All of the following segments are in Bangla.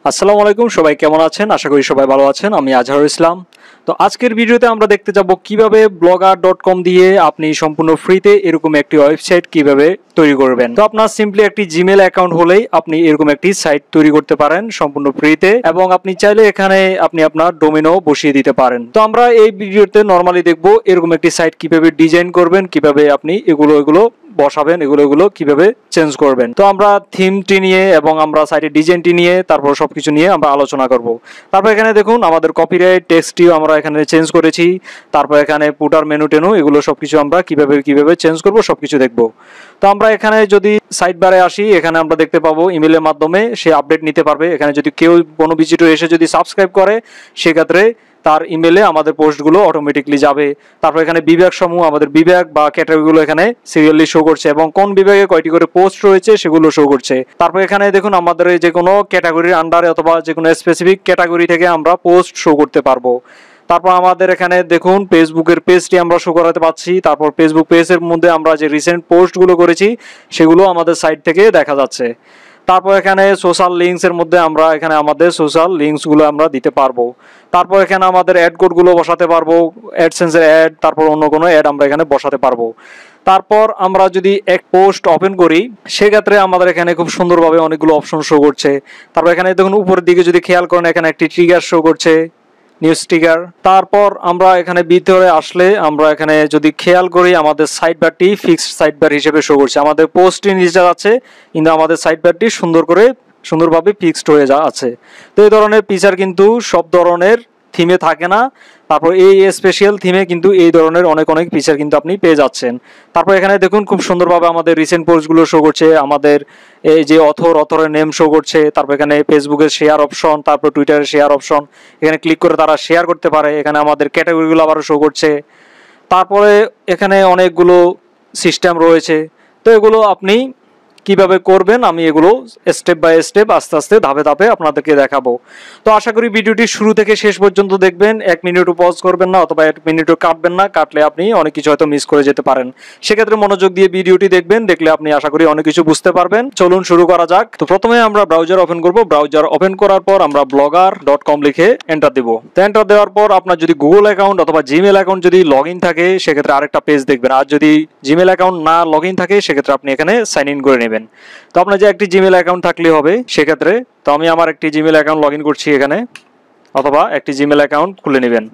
আসসালামু আলাইকুম, সবাই কেমন আছেন? আশা করি সবাই ভালো আছেন। আমি আজহারুল ইসলাম। তো আজকের ভিডিওতে আমরা দেখতে যাব কিভাবে blogger.com দিয়ে আপনি সম্পূর্ণ ফ্রিতে এরকম একটি ওয়েবসাইট কিভাবে তৈরি করবেন। তো আপনার সিম্পলি একটি জিমেল অ্যাকাউন্ট হলেই আপনি এরকম একটি সাইট তৈরি করতে পারেন সম্পূর্ণ ফ্রিতে, এবং আপনি চাইলে এখানে আপনি আপনার ডোমেনও বসিয়ে দিতে পারেন। তো আমরা এই ভিডিওতে নরমালি দেখব এরকম একটি সাইট কিভাবে ডিজাইন করবেন, কিভাবে আপনি এগুলো বসাবেন, এগুলো কিভাবে চেঞ্জ করবেন। তো আমরা থিমটি নিয়ে এবং আমরা সাইটের ডিজাইনটি নিয়ে তারপর সবকিছু নিয়ে আমরা আলোচনা করব। তারপর এখানে দেখুন আমাদের কপিরাইট টেক্সটিও আমরা এখানে চেঞ্জ করেছি। তারপর এখানে পুটার মেনু টেনু এগুলো সবকিছু আমরা কিভাবে চেঞ্জ করব সবকিছু দেখব। তো আমরা এখানে যদি সাইট বারে আসি, এখানে আমরা দেখতে পাবো ইমেলের মাধ্যমে সে আপডেট নিতে পারবে। এখানে যদি কেউ কোনো ভিজিটর এসে যদি সাবস্ক্রাইব করে, সেক্ষেত্রে তার ইমেলে আমাদের পোস্টগুলো অটোমেটিকলি যাবে। তারপর এখানে বিভাগ সমূহ, আমাদের বিভাগ বা ক্যাটাগরিগুলো এখানে সিরিয়ালি শো করছে এবং কোন বিভাগে কয়টি করে পোস্ট রয়েছে সেগুলো শো করছে। তারপর এখানে দেখুন আমাদের যে কোনো ক্যাটাগরির আন্ডারে অথবা যে কোনো স্পেসিফিক ক্যাটাগরি থেকে আমরা পোস্ট শো করতে পারবো। তারপর আমাদের এখানে দেখুন ফেসবুকের পেজটি আমরা শো করাতে পাচ্ছি। তারপর ফেসবুক পেজের মধ্যে আমরা যে রিসেন্ট পোস্টগুলো করেছি সেগুলো আমাদের সাইট থেকে দেখা যাচ্ছে। তারপর এখানে সোশ্যাল লিঙ্কসের মধ্যে আমরা এখানে আমাদের সোশ্যাল লিঙ্কসগুলো আমরা দিতে পারবো। তারপর এখানে আমাদের অ্যাড কোডগুলো বসাতে পারবো, অ্যাডসেন্সের অ্যাড, তারপর অন্য কোনো অ্যাড আমরা এখানে বসাতে পারবো। তারপর আমরা যদি এক পোস্ট ওপেন করি, সেক্ষেত্রে আমাদের এখানে খুব সুন্দরভাবে অনেকগুলো অপশন শো করছে। তারপর এখানে দেখুন উপরের দিকে যদি খেয়াল করেন, এখানে একটি ট্রিগার শো করছে, নিউজ ট্রিগার। তারপর আমরা এখানে ভিতরে আসলে আমরা এখানে যদি খেয়াল করি, আমাদের সাইড বারটি ফিক্সড সাইড বার হিসেবে শো করছে। আমাদের পোস্টটি নিচে যাচ্ছে কিন্তু আমাদের সাইড বারটি সুন্দরভাবে ফিক্সড হয়ে আছে। তো এই ধরনের ফিচার কিন্তু সব ধরনের থিমে থাকে না। তারপর এই স্পেশাল থিমে কিন্তু এই ধরনের অনেক ফিচার কিন্তু আপনি পেয়ে যাচ্ছেন। তারপর এখানে দেখুন খুব সুন্দরভাবে আমাদের রিসেন্ট পোস্টগুলো শো করছে, আমাদের এই যে অথরের নেম শো করছে। তারপর এখানে ফেসবুকের শেয়ার অপশন, তারপর টুইটারের শেয়ার অপশন, এখানে ক্লিক করে তারা শেয়ার করতে পারে। এখানে আমাদের ক্যাটাগরিগুলো আবারও শো করছে। তারপরে এখানে অনেকগুলো সিস্টেম রয়েছে। তো এগুলো আপনি কিভাবে করবেন আমি এগুলো স্টেপ বাই স্টেপ আস্তে আস্তে ধাপে আপনাদেরকে দেখাবো। তো আশা করি ভিডিওটি শুরু থেকে শেষ পর্যন্ত দেখবেন, 1 মিনিটও পজ করবেন না অথবা 1 মিনিটও কাটবেন না। কাটলে আপনি অনেক কিছু হয়তো মিস করে যেতে পারেন। সেক্ষেত্রে মনোযোগ দিয়ে ভিডিওটি দেখবেন, দেখলে আপনি আশা করি অনেক কিছু বুঝতে পারবেন। চলুন শুরু করা যাক। তো প্রথমে আমরা ব্রাউজার ওপেন করব। ব্রাউজার ওপেন করার পর আমরা blogger.com লিখে এন্টার দেব। তো এন্টার দেওয়ার পর আপনার যদি গুগল অ্যাকাউন্ট অথবা জিমেল অ্যাকাউন্ট যদি লগ ইন থাকে, সেক্ষেত্রে আরেকটা পেজ দেখবেন। আর যদি জিমেল অ্যাকাউন্ট না লগ ইন থাকে, সেক্ষেত্রে আপনি এখানে সাইন ইন করে নেবেন। তো আপনার যে একটি জিমেল অ্যাকাউন্ট থাকলে হবে সেক্ষেত্রে। তো আমি আমার একটি জিমেল অ্যাকাউন্ট লগ ইন করছি এখানে, অথবা একটি জিমেল অ্যাকাউন্ট খুলে নেবেন।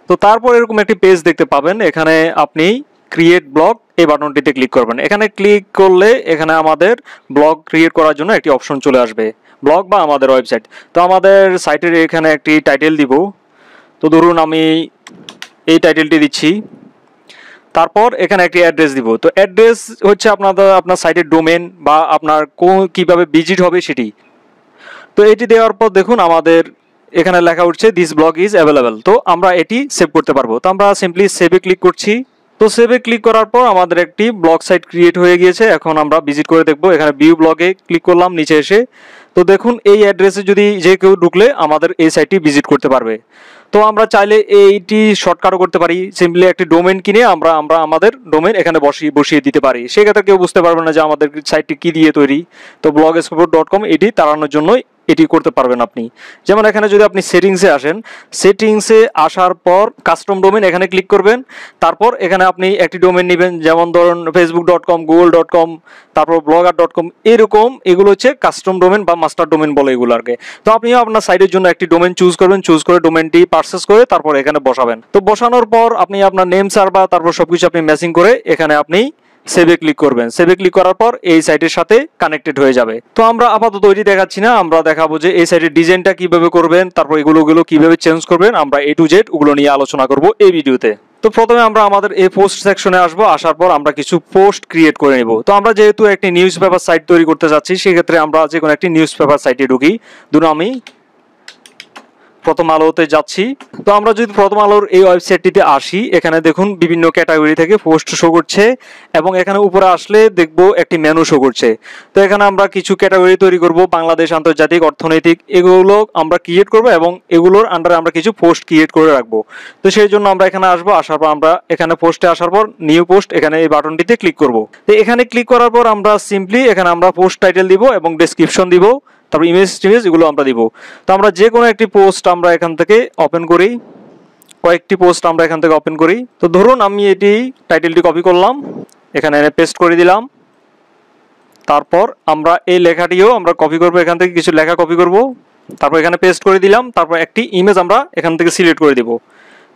তো তারপর এরকম একটি পেজ দেখতে পাবেন। এখানে আপনি ক্রিয়েট ব্লগ এই বাটনটিতে ক্লিক করবেন। এখানে ক্লিক করলে এখানে আমাদের ব্লগ ক্রিয়েট করার জন্য একটি অপশন চলে আসবে, ব্লগ বা আমাদের ওয়েবসাইট। তো আমাদের সাইটের এখানে একটি টাইটেল দিব। তো ধরুন আমি এই টাইটেলটি দিচ্ছি। তারপর এখানে একটি অ্যাড্রেস দিব। তো অ্যাড্রেস হচ্ছে আপনার সাইটের ডোমেন বা আপনার কিভাবে ভিজিট হবে সেটি। তো এটি দেওয়ার পর দেখুন আমাদের এখানে লেখা উঠছে দিস ব্লগ ইজ অ্যাভেলেবেল। তো আমরা এটি সেভ করতে পারবো। তো আমরা সিম্পলি সেভে ক্লিক করছি। তো সেভে ক্লিক করার পর আমাদের একটি ব্লগ সাইট ক্রিয়েট হয়ে গিয়েছে। এখন আমরা ভিজিট করে দেখবো। এখানে ভিউ ব্লগে ক্লিক করলাম নিচে এসে। তো দেখুন এই অ্যাড্রেসে যদি যে কেউ ঢুকলে আমাদের এই সাইটটি ভিজিট করতে পারবে। তো আমরা চাইলে এইটি শর্টকাটও করতে পারি। সিম্পলি একটি ডোমেন কিনে আমরা আমাদের ডোমেন এখানে বসিয়ে দিতে পারি। সেক্ষেত্রে কেউ বুঝতে পারবে না যে আমাদের সাইটটি কি দিয়ে তৈরি। তো blogspot.com এটি তাড়ানোর জন্যই এটি করতে পারবেন আপনি। যেমন এখানে যদি আপনি সেটিংসে আসেন, সেটিংসে আসার পর কাস্টম ডোমেন এখানে ক্লিক করবেন। তারপর এখানে আপনি একটি ডোমেন নেবেন, যেমন ধরুন facebook.com, google.com, তারপর blogger.com, এরকম এগুলো হচ্ছে কাস্টম ডোমেন বা মাস্টার ডোমেন বলে এগুলোকে। তো আপনিও আপনার সাইটের জন্য একটি ডোমেন চুজ করবেন, চুজ করে ডোমেনটি পারচেজ করে তারপর এখানে বসাবেন। তো বসানোর পর আপনি আপনার নেম সার্ভার তারপর সবকিছু আপনি ম্যাচিং করে এখানে আপনি সেভে ক্লিক করবেন। সেভে ক্লিক করার পর এই সাইটের সাথে কানেক্টেড হয়ে যাবে। তো আমরা আপাতত ওইটি দেখাচ্ছি না, আমরা দেখাবো যে এই সাইটের ডিজাইনটা কিভাবে করবেন, তারপর এগুলো কিভাবে চেঞ্জ করবেন। আমরা A to Z ওগুলো নিয়ে আলোচনা করব এই ভিডিওতে। তো প্রথমে আমরা আমাদের এই পোস্ট সেকশনে আসবো। আসার পর আমরা কিছু পোস্ট ক্রিয়েট করে নেব। তো আমরা যেহেতু একটি নিউজ পেপার সাইট তৈরি করতে যাচ্ছি, সেক্ষেত্রে আমরা যে কোনো একটি নিউজ পেপার সাইটে ঢুকি। ধরুন আমি প্রথম আলোতে যাচ্ছি। তো আমরা যদি প্রথম আলোর এই ওয়েবসাইটটিতে আসি, এখানে দেখুন বিভিন্ন ক্যাটাগরি থেকে পোস্ট শো করছে এবং এখানে উপরে আসলে দেখব একটি মেনু শো করছে। তো এখানে আমরা কিছু ক্যাটাগরি তৈরি করব, বাংলাদেশ, আন্তর্জাতিক, অর্থনৈতিক, এগুলো আমরা ক্রিয়েট করব এবং এগুলোর আন্ডারে আমরা কিছু পোস্ট ক্রিয়েট করে রাখবো। তো সেই জন্য আমরা এখানে আসবো। আসার পর আমরা এখানে পোস্টে আসার পর নিউ পোস্ট এখানে এই বাটনটিতে ক্লিক করব। তো এখানে ক্লিক করার পর আমরা সিম্পলি এখানে আমরা পোস্ট টাইটেল দিব এবং ডেসক্রিপশন দিব। তারপর ইমেজ এগুলো আমরা দিব। তো আমরা যে কোনো একটি পোস্ট আমরা এখান থেকে ওপেন করি, কয়েকটি পোস্ট আমরা এখান থেকে ওপেন করি। তো ধরুন আমি এটি টাইটেলটি কপি করলাম, এখানে এনে পেস্ট করে দিলাম। তারপর আমরা এই লেখাটিও আমরা কপি করব, এখান থেকে কিছু লেখা কপি করব, তারপর এখানে পেস্ট করে দিলাম। তারপর একটি ইমেজ আমরা এখান থেকে সিলেক্ট করে দিব।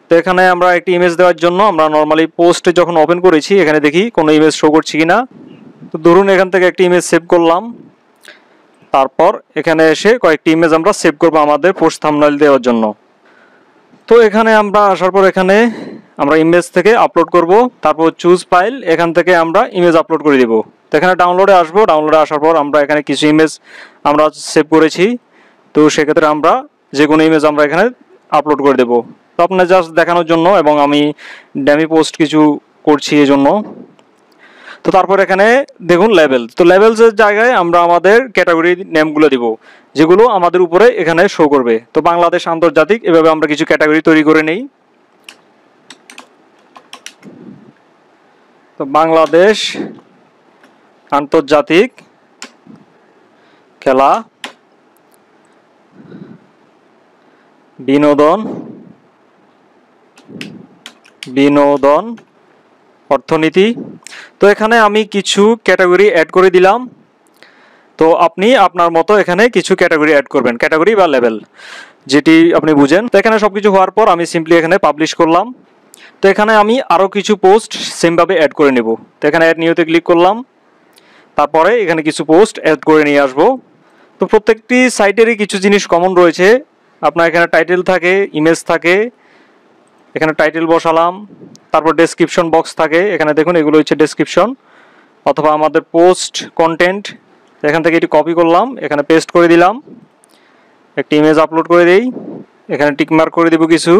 তো এখানে আমরা একটি ইমেজ দেওয়ার জন্য আমরা নর্মালি পোস্টে যখন ওপেন করেছি এখানে দেখি কোনো ইমেজ শো করছে কিনা। তো ধরুন এখান থেকে একটি ইমেজ সেভ করলাম। তারপর এখানে এসে কয়েকটি ইমেজ আমরা সেভ করব আমাদের পোস্ট থাম্বনেল দেওয়ার জন্য। তো এখানে আমরা আসার পর এখানে আমরা ইমেজ থেকে আপলোড করব, তারপর চুজ ফাইল, এখান থেকে আমরা ইমেজ আপলোড করে দেব। তো এখানে ডাউনলোডে আসবো, ডাউনলোডে আসার পর আমরা এখানে কিছু ইমেজ আমরা সেভ করেছি। তো সেক্ষেত্রে আমরা যে কোনো ইমেজ আমরা এখানে আপলোড করে দেব। তো আপনার জাস্ট দেখানোর জন্য, এবং আমি ড্যামি পোস্ট কিছু করছি এই জন্য। তো তারপর এখানে দেখুন লেভেল, তো লেভেলসের জায়গায় আমরা আমাদের ক্যাটাগরি নেমগুলো দিব, যেগুলো আমাদের উপরে এখানে শো করবে। তো বাংলাদেশ, আন্তর্জাতিক, এভাবে আমরা কিছু ক্যাটাগরি তৈরি করে নেই। তো বাংলাদেশ, আন্তর্জাতিক, খেলা, বিনোদন, অর্থনীতি। তো এখানে আমি কিছু ক্যাটাগরি অ্যাড করে দিলাম। তো আপনি আপনার মতো এখানে কিছু ক্যাটাগরি অ্যাড করবেন, ক্যাটাগরি বা লেভেল যেটি আপনি বুঝেন। তো এখানে সব কিছু হওয়ার পর আমি সিম্পলি এখানে পাবলিশ করলাম। তো এখানে আমি আরও কিছু পোস্ট সেমভাবে অ্যাড করে নেব। তো এখানে অ্যাড নিউতে ক্লিক করলাম, তারপরে এখানে কিছু পোস্ট অ্যাড করে নিয়ে আসবো। তো প্রত্যেকটি সাইটেরই কিছু জিনিস কমন রয়েছে। আপনার এখানে টাইটেল থাকে, ইমেজ থাকে, এখানে টাইটেল বসালাম, তারপর ডেসক্রিপশন বক্স থাকে, এখানে দেখুন এগুলো হচ্ছে ডেসক্রিপশন অথবা আমাদের পোস্ট কন্টেন্ট। এখান থেকে এটি কপি করলাম, এখানে পেস্ট করে দিলাম, একটি ইমেজ আপলোড করে দেই, এখানে টিকমার্ক করে দিব কিছু।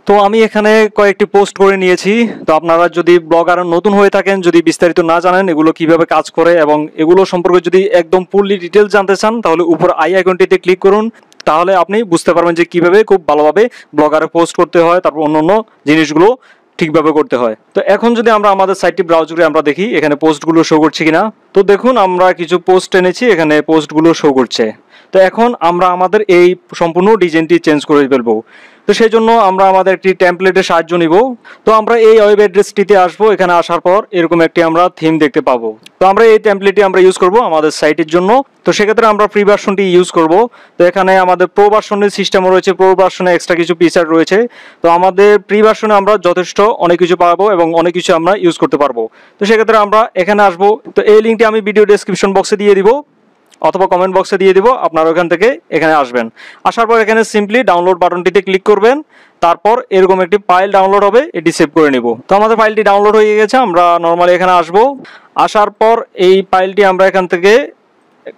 তো আমি এখানে কয়েকটি পোস্ট করে নিয়েছি। তো আপনারা যদি ব্লগার নতুন হয়ে থাকেন, যদি বিস্তারিত না জানেন এগুলো কিভাবে কাজ করে এবং এগুলো সম্পর্কে যদি একদম ফুললি ডিটেলস জানতে চান, তাহলে উপর আই আইকনটিতে ক্লিক করুন। তাহলে আপনি বুঝতে পারবেন যে কিভাবে খুব ভালোভাবে ব্লগারে পোস্ট করতে হয়, তারপর অন্য জিনিসগুলো ঠিকভাবে করতে হয়। তো এখন যদি আমরা আমাদের সাইটটি ব্রাউজ করে আমরা দেখি এখানে পোস্টগুলো শো করছে কিনা। তো দেখুন আমরা কিছু পোস্ট এনেছি, এখানে পোস্টগুলো শো করছে। তো এখন আমরা আমাদের এই সম্পূর্ণ ডিজাইনটি চেঞ্জ করে ফেলবো। তো সেই জন্য আমরা আমাদের একটি টেমপ্লেটের সাহায্য নিব। তো আমরা এই ওয়েব অ্যাড্রেসটিতে আসবো, এখানে আসার পর এরকম একটি আমরা থিম দেখতে পাবো। তো আমরা এই টেমপ্লেটটি আমরা ইউজ করব আমাদের সাইটের জন্য। তো সেক্ষেত্রে আমরা ফ্রি ভার্সনটি ইউজ করব। তো এখানে আমাদের প্রো ভার্সনের সিস্টেমও রয়েছে, প্রো ভার্সনে এক্সট্রা কিছু ফিচার রয়েছে। তো আমাদের ফ্রি ভার্সনে আমরা যথেষ্ট অনেক কিছু পাবো এবং অনেক কিছু আমরা ইউজ করতে পারবো। তো সেক্ষেত্রে আমরা এখানে আসবো। তো এই লিঙ্কটি আমি ভিডিও ডেসক্রিপশন বক্সে দিয়ে দিব অথবা কমেন্ট বক্সে দিয়ে দিব, আপনারা ওখান থেকে এখানে আসবেন। আসার পর এখানে সিম্পলি ডাউনলোড বাটনটিতে ক্লিক করবেন, তারপর এরকম একটি ফাইল ডাউনলোড হবে, এটি সেভ করে নিব। তো আমাদের ফাইলটি ডাউনলোড হয়ে গেছে। আমরা নর্মালি এখানে আসব, আসার পর এই ফাইলটি আমরা এখান থেকে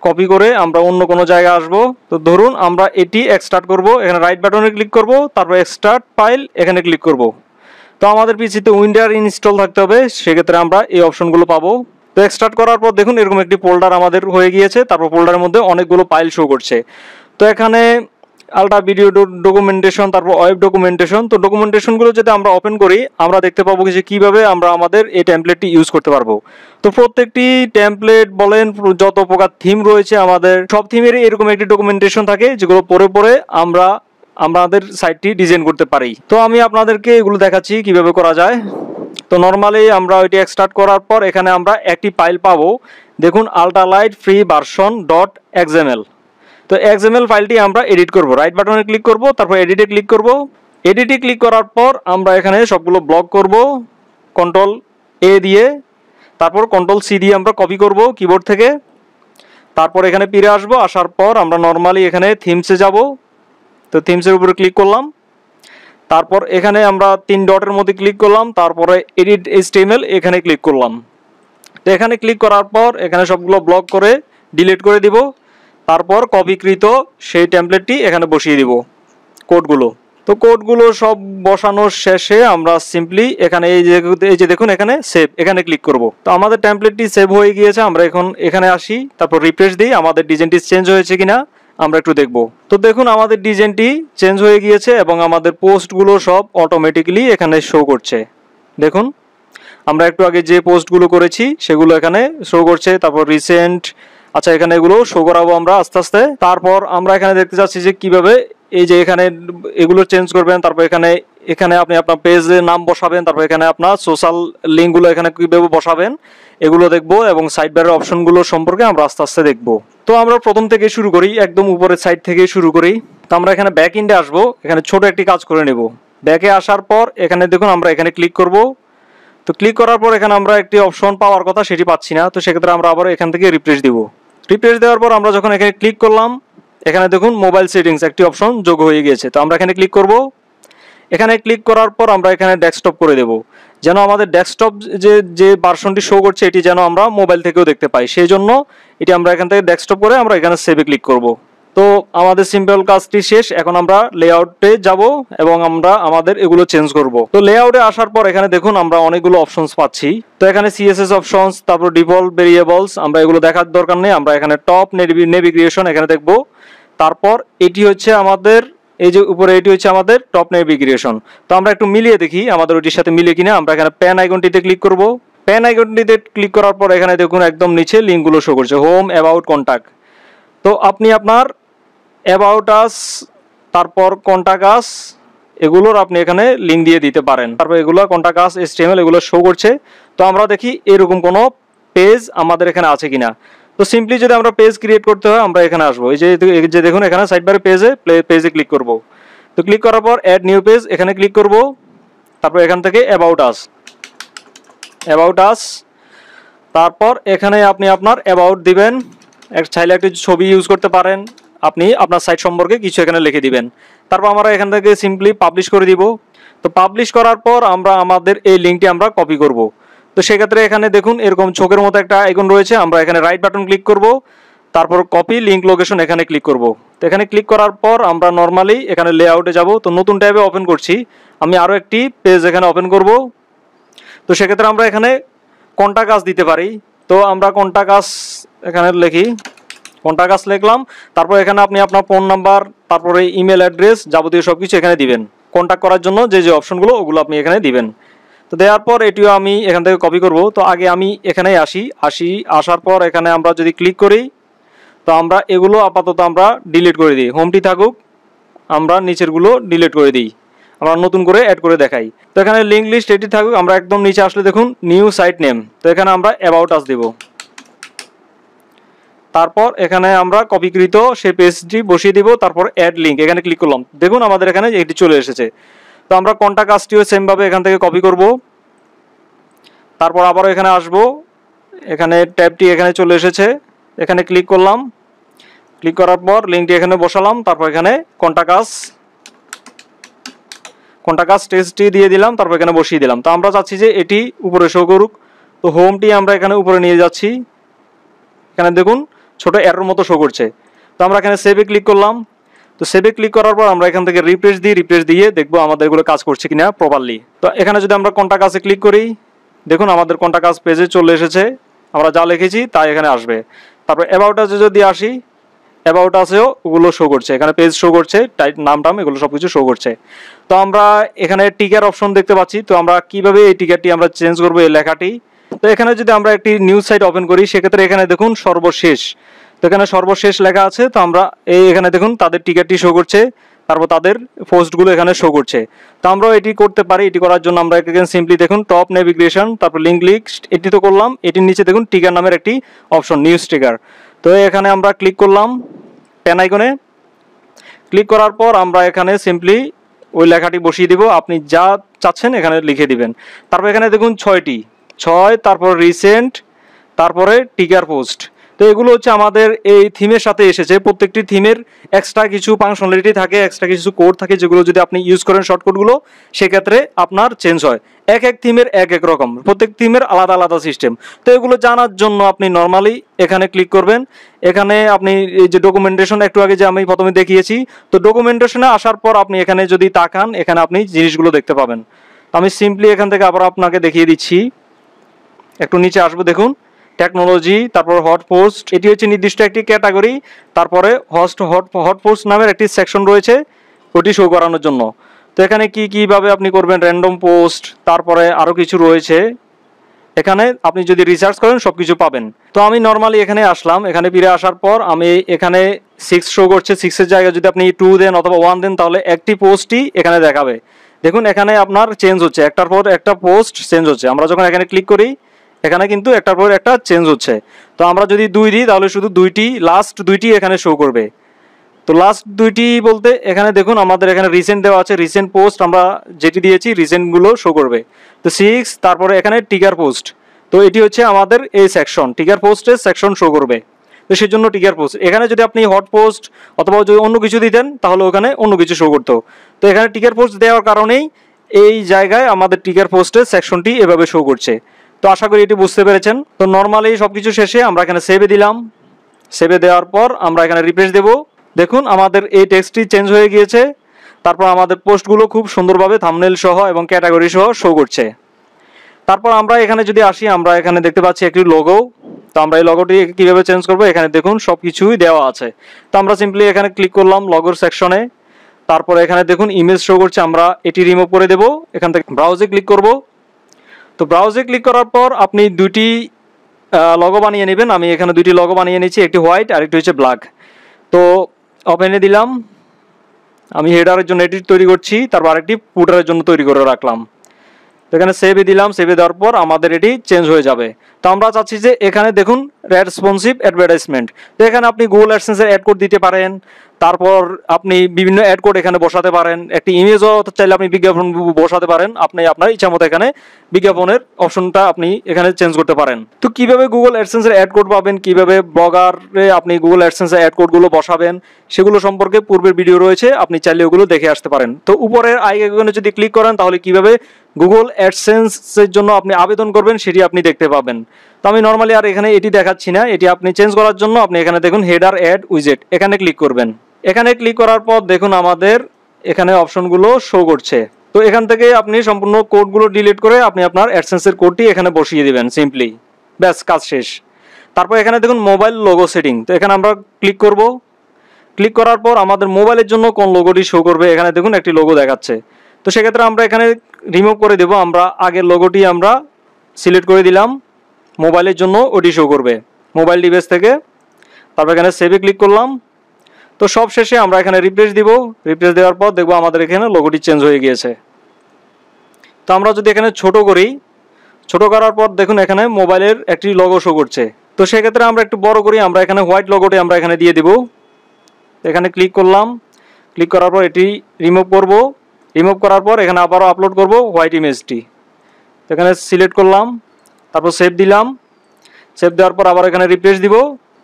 কপি করে আমরা অন্য কোনো জায়গায় আসব। তো ধরুন আমরা এটি এক্সট্রাক্ট করব, এখানে রাইট বাটনে ক্লিক করব, তারপর এক্সট্রাক্ট ফাইল এখানে ক্লিক করব। তো আমাদের পিসিতে উইন্ডোজ ইনস্টল থাকতে হবে, সেক্ষেত্রে আমরা এই অপশনগুলো পাবো। তো এক্সট্রাক্ট করার পর দেখুন এরকম একটি ফোল্ডার আমাদের হয়ে গিয়েছে, তারপর ফোল্ডারের মধ্যে অনেকগুলো ফাইল শো করছে। তো এখানে আলট্রা ভিডিও ডকুমেন্টেশন, তারপর ওয়েব ডকুমেন্টেশন। তো ডকুমেন্টেশনগুলো যদি আমরা ওপেন করি আমরা দেখতে পাবো যে কীভাবে আমরা আমাদের এই টেমপ্লেটটি ইউজ করতে পারবো। তো প্রত্যেকটি টেমপ্লেট বলেন, যত প্রকার থিম রয়েছে আমাদের সব থিমেরই এরকম একটি ডকুমেন্টেশন থাকে, যেগুলো পরে পরে আমরা আমাদের সাইটটি ডিজাইন করতে পারি। তো আমি আপনাদেরকে এগুলো দেখাচ্ছি কিভাবে করা যায়। তো নর্মালি আমরা ওইটি এক্সট্রাক্ট করার পর এখানে আমরা একটি ফাইল পাবো, দেখুন আল্ট্রালাইট ফ্রি ভার্সন .xml। তো xml ফাইলটি আমরা এডিট করব, রাইট বাটনে ক্লিক করব, তারপর এডিটে ক্লিক করব। এডিটে ক্লিক করার পর আমরা এখানে সবগুলো ব্লক করব কন্ট্রোল এ দিয়ে, তারপর কন্ট্রোল সি দিয়ে আমরা কপি করব কিবোর্ড থেকে। তারপর এখানে ফিরে আসবো, আসার পর আমরা নর্মালি এখানে থিমসে যাব। তো থিমসের উপরে ক্লিক করলাম, তারপর এখানে আমরা 3 ডটের মধ্যে ক্লিক করলাম, তারপরে এডিট HTML এখানে ক্লিক করলাম। তো এখানে ক্লিক করার পর এখানে সবগুলো ব্লক করে ডিলিট করে দিব, তারপর কপিকৃত সেই টেমপ্লেটটি এখানে বসিয়ে দিব কোডগুলো। তো কোডগুলো সব বসানোর শেষে আমরা সিম্পলি এখানে এই যে দেখুন এখানে সেভ, এখানে ক্লিক করব। তো আমাদের টেমপ্লেটটি সেভ হয়ে গিয়েছে। আমরা এখন এখানে আসি, তারপর রিফ্রেশ দিই, আমাদের ডিজাইনটি চেঞ্জ হয়েছে কিনা আমরা একটু দেখব। তো দেখুন আমাদের ডিজাইনটি চেঞ্জ হয়ে গিয়েছে এবং আমাদের পোস্টগুলো সব অটোমেটিক্যালি এখানে শো করছে। দেখুন আমরা একটু আগে যে পোস্টগুলো করেছি সেগুলো এখানে শো করছে। তারপর রিসেন্ট, আচ্ছা এখানে এগুলো শো করাবো আমরা আস্তে আস্তে। তারপর আমরা এখানে দেখতে চাচ্ছি যে কিভাবে এই যে এখানে এগুলো চেঞ্জ করবেন। তারপর এখানে আপনি আপনার পেজের নাম বসাবেন, তারপর এখানে আপনার সোশ্যাল লিঙ্কগুলো এখানে কিভাবে বসাবেন এগুলো দেখবো, এবং সাইড বারের অপশনগুলো সম্পর্কে আমরা আস্তে আস্তে দেখবো। তো আমরা প্রথম থেকে শুরু করি, একদম উপরের সাইড থেকে শুরু করি। তো আমরা এখানে ব্যাক ইন্ডে আসবো, এখানে ছোট একটি কাজ করে নেব। ব্যাকে আসার পর এখানে দেখুন আমরা এখানে ক্লিক করব। তো ক্লিক করার পর এখানে আমরা একটি অপশন পাওয়ার কথা সেটি পাচ্ছি না, তো সেক্ষেত্রে আমরা আবার এখান থেকে রিফ্রেশ দিব। রিফ্রেশ দেওয়ার পর আমরা যখন এখানে ক্লিক করলাম, এখানে দেখুন মোবাইল সেটিংস একটি অপশন যোগ হয়ে গিয়েছে। তো আমরা এখানে ক্লিক করব। এখানে ক্লিক করার পর আমরা এখানে ডেস্কটপ করে দেব, যেন আমাদের ডেস্কটপ যে ভার্সনটি শো করছে এটি যেন আমরা মোবাইল থেকেও দেখতে পাই। সেই জন্য এটি আমরা এখান থেকে ডেস্কটপ করে আমরা এখানে সেভে ক্লিক করব। তো আমাদের সিম্পল কাজটি শেষ। এখন আমরা লেআউটে যাব এবং আমরা আমাদের এগুলো চেঞ্জ করব। তো লেআউটে আসার পর এখানে দেখুন আমরা অনেকগুলো অপশনস পাচ্ছি। তো এখানে সিএসএস অপশনস, তারপর ডিফল্ট ভেরিয়েবলস, আমরা এগুলো দেখার দরকার নেই। আমরা এখানে টপ নেভিগেশন এখানে দেখব। তারপর এটি হচ্ছে আমাদের এই যে উপরে এটি হচ্ছে আমাদের টপ নেভিগেশন। তো আমরা একটু মিলিয়ে দেখি আমাদের ওটির সাথে মিলে কিনা। আমরা এখানে প্যান আইকনটিতে ক্লিক করব। প্যান আইকনটিতে ক্লিক করার পর এখানে দেখুন একদম নিচে লিঙ্কগুলো শো করছে, হোম, অ্যাবাউট, কন্ট্যাক্ট। তো আপনি আপনার অ্যাবাউট আস, তারপর কন্ট্যাক্ট আস, এগুলোর আপনি এখানে লিঙ্ক দিয়ে দিতে পারেন। তারপর এগুলো কন্ট্যাক্ট আস, HTML এগুলো শো করছে। তো আমরা দেখি এরকম কোনো পেজ আমাদের এখানে আছে কিনা। তো সিম্পলি যদি আমরা পেজ ক্রিয়েট করতে হয় আমরা এখানে আসবো, এই যে দেখুন এখানে সাইড বারে পেজে ক্লিক করব। তো ক্লিক করার পর অ্যাড নিউ পেজ এখানে ক্লিক করব। তারপর এখান থেকে অ্যাবাউট আস, তারপর এখানে আপনি আপনার অ্যাবাউট দিবেন। চাইলে একটি ছবি ইউজ করতে পারেন, আপনি আপনার সাইট সম্পর্কে কিছু এখানে লিখে দিবেন। তারপর আমরা এখান থেকে সিম্পলি পাবলিশ করে দিব। তো পাবলিশ করার পর আমরা আমাদের এই লিঙ্কটি আমরা কপি করব। তো সেক্ষেত্রে এখানে দেখুন এরকম চোখের মতো একটা আইকন রয়েছে, আমরা এখানে রাইট বাটন ক্লিক করব। তারপর কপি লিঙ্ক লোকেশন এখানে ক্লিক করব। তো এখানে ক্লিক করার পর আমরা নর্মালি এখানে লেআউটে যাব। তো নতুন ট্যাবে ওপেন করছি, আমি আরও একটি পেজ এখানে ওপেন করব। তো সেক্ষেত্রে আমরা এখানে কন্ট্যাক্ট আস দিতে পারি। তো আমরা কন্ট্যাক্ট আস এখানে লিখি, কন্ট্যাক্ট আস লিখলাম। তারপর এখানে আপনি আপনার ফোন নাম্বার, তারপরে ইমেল অ্যাড্রেস, যাবতীয় সব কিছু এখানে দিবেন। কন্ট্যাক্ট করার জন্য যে অপশনগুলো ওগুলো আপনি এখানে দিবেন। তো দেওয়ার পর এটিও আমি এখান থেকে কপি করব। তো আগে আমি এখানে আসার পর এখানে আমরা যদি ক্লিক করি, তো আমরা এগুলো আপাতত আমরা ডিলিট করে দিই। হোমটি থাকুক, আমরা নিচেরগুলো ডিলিট করে দিই, আমরা নতুন করে অ্যাড করে দেখাই। তো এখানে লিঙ্ক লিস্ট এটি থাকুক। আমরা একদম নিচে আসলে দেখুন নিউ সাইট নেম, তো এখানে আমরা অ্যাবাউট আস দেব। তারপর এখানে আমরা কপিকৃত সেই পেজটি বসিয়ে দিব। তারপর অ্যাড লিঙ্ক এখানে ক্লিক করলাম, দেখুন আমাদের এখানে এটি চলে এসেছে। তো আমরা কন্ট্যাক্ট আসটিও সেমভাবে এখান থেকে কপি করব। তারপর আবারও এখানে আসব, এখানে ট্যাবটি এখানে চলে এসেছে, এখানে ক্লিক করলাম। ক্লিক করার পর লিঙ্কটি এখানে বসালাম। তারপর এখানে কন্ট্যাক্ট আস টেক্সটটি দিয়ে দিলাম, তারপর এখানে বসিয়ে দিলাম। তো আমরা চাচ্ছি যে এটি উপরে শো করুক। তো হোমটি আমরা এখানে উপরে নিয়ে যাচ্ছি, এখানে দেখুন ছোট অ্যারোর মতো শো করছে। তো আমরা এখানে সেভে ক্লিক করলাম। তো সেভে ক্লিক করার পর আমরা এখান থেকে রিফ্রেশ দিয়ে দেখবো আমাদের এগুলো কাজ করছে কিনা প্রপারলি। তো এখানে যদি আমরা কন্ট্যাক্ট আসে ক্লিক করি, দেখুন আমাদের কন্ট্যাক্ট আস পেজে চলে এসেছে, আমরা যা লিখেছি তাই এখানে আসবে। তারপর অ্যাবাউট আসে যদি আসি, অ্যাবাউট আসেও ওগুলো শো করছে, এখানে পেজ শো করছে, নাম এগুলো সব কিছু শো করছে। তো আমরা এখানে টিকার অপশন দেখতে পাচ্ছি। তো আমরা কিভাবে এই টিকারটি আমরা চেঞ্জ করবো, এই লেখাটি। তো এখানে যদি আমরা একটি নিউজ সাইট ওপেন করি, সেক্ষেত্রে এখানে দেখুন সর্বশেষ, তো এখানে সর্বশেষ লেখা আছে। তো আমরা এখানে দেখুন তাদের টিকারটি শো করছে, তারপর তাদের পোস্টগুলো এখানে শো করছে। তো আমরাও এটি করতে পারি। এটি করার জন্য আমরা এখানে সিম্পলি দেখুন টপ নেভিগেশন, তারপর লিঙ্ক লিস্ট, এটি তো করলাম। এটির নিচে দেখুন টিকার নামের একটি অপশন, নিউজ টিকার। তো এখানে আমরা ক্লিক করলাম পেন আইকনে। ক্লিক করার পর আমরা এখানে সিম্পলি ওই লেখাটি বসিয়ে দিব, আপনি যা চাচ্ছেন এখানে লিখে দিবেন। তারপর এখানে দেখুন 6, তারপর রিসেন্ট, তারপরে টিকার পোস্ট। তো এগুলো হচ্ছে আমাদের এই থিমের সাথে এসেছে। প্রত্যেকটি থিমের এক্সট্রা কিছু ফাংশনালিটি থাকে, এক্সট্রা কিছু কোড থাকে, যেগুলো যদি আপনি ইউজ করেন শর্টকাটগুলো, সেক্ষেত্রে আপনার চেঞ্জ হয়। এক এক থিমের এক এক রকম, প্রত্যেক থিমের আলাদা আলাদা সিস্টেম। তো এগুলো জানার জন্য আপনি নর্মালি এখানে ক্লিক করবেন। এখানে আপনি এই যে ডকুমেন্টেশন একটু আগে যে আমি প্রথমে দেখিয়েছি, তো ডকুমেন্টেশনে আসার পর আপনি এখানে যদি তাকান, এখানে আপনি জিনিসগুলো দেখতে পাবেন। তো আমি সিম্পলি এখান থেকে আবার আপনাকে দেখিয়ে দিচ্ছি। একটু নিচে আসবো, দেখুন টেকনোলজি, তারপর হট পোস্ট, এটি হচ্ছে নির্দিষ্ট একটি ক্যাটাগরি। তারপরে হট পোস্ট নামের একটি সেকশন রয়েছে, ওটি শো করানোর জন্য। তো এখানে কীভাবে আপনি করবেন, র্যান্ডম পোস্ট, তারপরে আরও কিছু রয়েছে। এখানে আপনি যদি রিসার্চ করেন সব কিছু পাবেন। তো আমি নর্মালি এখানে আসলাম, এখানে ফিরে আসার পর আমি এখানে 6 শো করছে। 6-এর জায়গায় যদি আপনি 2 দেন অথবা 1 দেন, তাহলে একটি পোস্টই এখানে দেখাবে। দেখুন এখানে আপনার চেঞ্জ হচ্ছে, একটার পর একটা পোস্ট চেঞ্জ হচ্ছে। আমরা যখন এখানে ক্লিক করি, এখানে কিন্তু একটার পর একটা চেঞ্জ হচ্ছে। তো আমরা যদি 2 দিই, তাহলে শুধু লাস্ট দুইটি এখানে শো করবে। তো লাস্ট দুইটি বলতে এখানে দেখুন আমাদের এখানে রিসেন্ট দেওয়া আছে, রিসেন্ট পোস্ট আমরা যেটি দিয়েছি রিসেন্টগুলো শো করবে। তো 6, তারপরে এখানে টিকার পোস্ট। তো এটি হচ্ছে আমাদের এই সেকশন, টিকার পোস্টের সেকশন শো করবে। তো সেই জন্য টিকার পোস্ট। এখানে যদি আপনি হট পোস্ট অথবা যদি অন্য কিছু দিতেন, তাহলে ওখানে অন্য কিছু শো করতো। তো এখানে টিকার পোস্ট দেওয়ার কারণেই এই জায়গায় আমাদের টিকার পোস্টের সেকশনটি এভাবে শো করছে। তো আশা করি এটি বুঝতে পেরেছেন। তো নর্মালি সব কিছু শেষে আমরা এখানে সেভে দিলাম। সেভে দেওয়ার পর আমরা এখানে রিফ্রেশ দেব। দেখুন আমাদের এই টেক্সটটি চেঞ্জ হয়ে গিয়েছে। তারপর আমাদের পোস্টগুলো খুব সুন্দরভাবে থাম্বনেল সহ এবং ক্যাটাগরি সহ শো করছে। তারপর আমরা এখানে যদি আসি, আমরা এখানে দেখতে পাচ্ছি একটি লোগো। তো আমরা এই লোগোটি কীভাবে চেঞ্জ করবো, এখানে দেখুন সব কিছুই দেওয়া আছে। তো আমরা সিম্পলি এখানে ক্লিক করলাম লোগোর সেকশনে। তারপর এখানে দেখুন ইমেজ শো করছে, আমরা এটি রিমুভ করে দেব। এখান থেকে ব্রাউজে ক্লিক করব। তো ব্রাউজে ক্লিক করার পর আপনি দুটি লোগো বানিয়ে নেবেন। আমি এখানে দুটি লোগো বানিয়ে নিচ্ছি, একটি হোয়াইট আর একটি হচ্ছে ব্ল্যাক। তো ওপেনে দিলাম। আমি হেডারের জন্য এটি তৈরি করছি, তারপর আরেকটি ফুটারের জন্য তৈরি করে রাখলাম। তো এখানে সেভে দিলাম। সেভে দেওয়ার পর আমাদের এটি চেঞ্জ হয়ে যাবে। তো আমরা চাচ্ছি যে এখানে দেখুন রেসপন্সিভ অ্যাডভার্টাইজমেন্ট। তো এখানে আপনি গুগল অ্যাডসেন্সের অ্যাড কোড দিতে পারেন। তারপর আপনি বিভিন্ন অ্যাড কোড এখানে বসাতে পারেন। একটি ইমেজও চাইলে আপনি বিজ্ঞাপন বসাতে পারেন। আপনি আপনার ইচ্ছা মতো এখানে বিজ্ঞাপনের অপশনটা আপনি এখানে চেঞ্জ করতে পারেন। তো কিভাবে গুগল অ্যাডসেন্সের অ্যাড কোড পাবেন, কিভাবে ব্লগারে আপনি গুগল অ্যাডসেন্সের অ্যাড কোডগুলো বসাবেন, সেগুলো সম্পর্কে পূর্বের ভিডিও রয়েছে, আপনি চাইলে ওগুলো দেখে আসতে পারেন। তো উপরের আই আইকনে যদি ক্লিক করেন, তাহলে কিভাবে গুগল অ্যাডসেন্সের জন্য আপনি আবেদন করবেন সেটি আপনি দেখতে পাবেন। তো আমি নর্মালি আর এখানে এটি দেখাচ্ছি না। এটি আপনি চেঞ্জ করার জন্য আপনি এখানে দেখুন হেডার অ্যাড উইজেট, এখানে ক্লিক করবেন। এখানে ক্লিক করার পর দেখুন আমাদের এখানে অপশনগুলো শো করছে। তো এখান থেকে আপনি সম্পূর্ণ কোডগুলো ডিলিট করে আপনি আপনার অ্যাডসেন্সের কোডটি এখানে বসিয়ে দিবেন সিম্পলি, ব্যাস কাজ শেষ। তারপর এখানে দেখুন মোবাইল লোগো সেটিং। তো এখানে আমরা ক্লিক করব। ক্লিক করার পর আমাদের মোবাইলের জন্য কোন লোগোটি শো করবে, এখানে দেখুন একটি লোগো দেখাচ্ছে। তো সেক্ষেত্রে আমরা এখানে রিমুভ করে দেব। আমরা আগের লোগোটি আমরা সিলেক্ট করে দিলাম, মোবাইলের জন্য ওটি শো করবে মোবাইল ডিভাইস থেকে। তারপর এখানে সেভে ক্লিক করলাম। তো সব শেষে আমরা এখানে রিফ্রেশ দিব। রিফ্রেশ দেওয়ার পর দেখবো আমাদের এখানে লোগোটি চেঞ্জ হয়ে গিয়েছে। তো আমরা যদি এখানে ছোট করি, ছোট করার পর দেখুন এখানে মোবাইলের একটি লোগো শো করছে। তো সেক্ষেত্রে আমরা একটু বড় করি, আমরা এখানে হোয়াইট লোগোটি আমরা এখানে দিয়ে দিব। এখানে ক্লিক করলাম। ক্লিক করার পর এটি রিমুভ করব। রিমুভ করার পর এখানে আবারও আপলোড করব হোয়াইট ইমেজটি। এখানে সিলেক্ট করলাম, তারপর সেভ দিলাম। সেভ দেওয়ার পর আবার এখানে রিফ্রেশ দিব।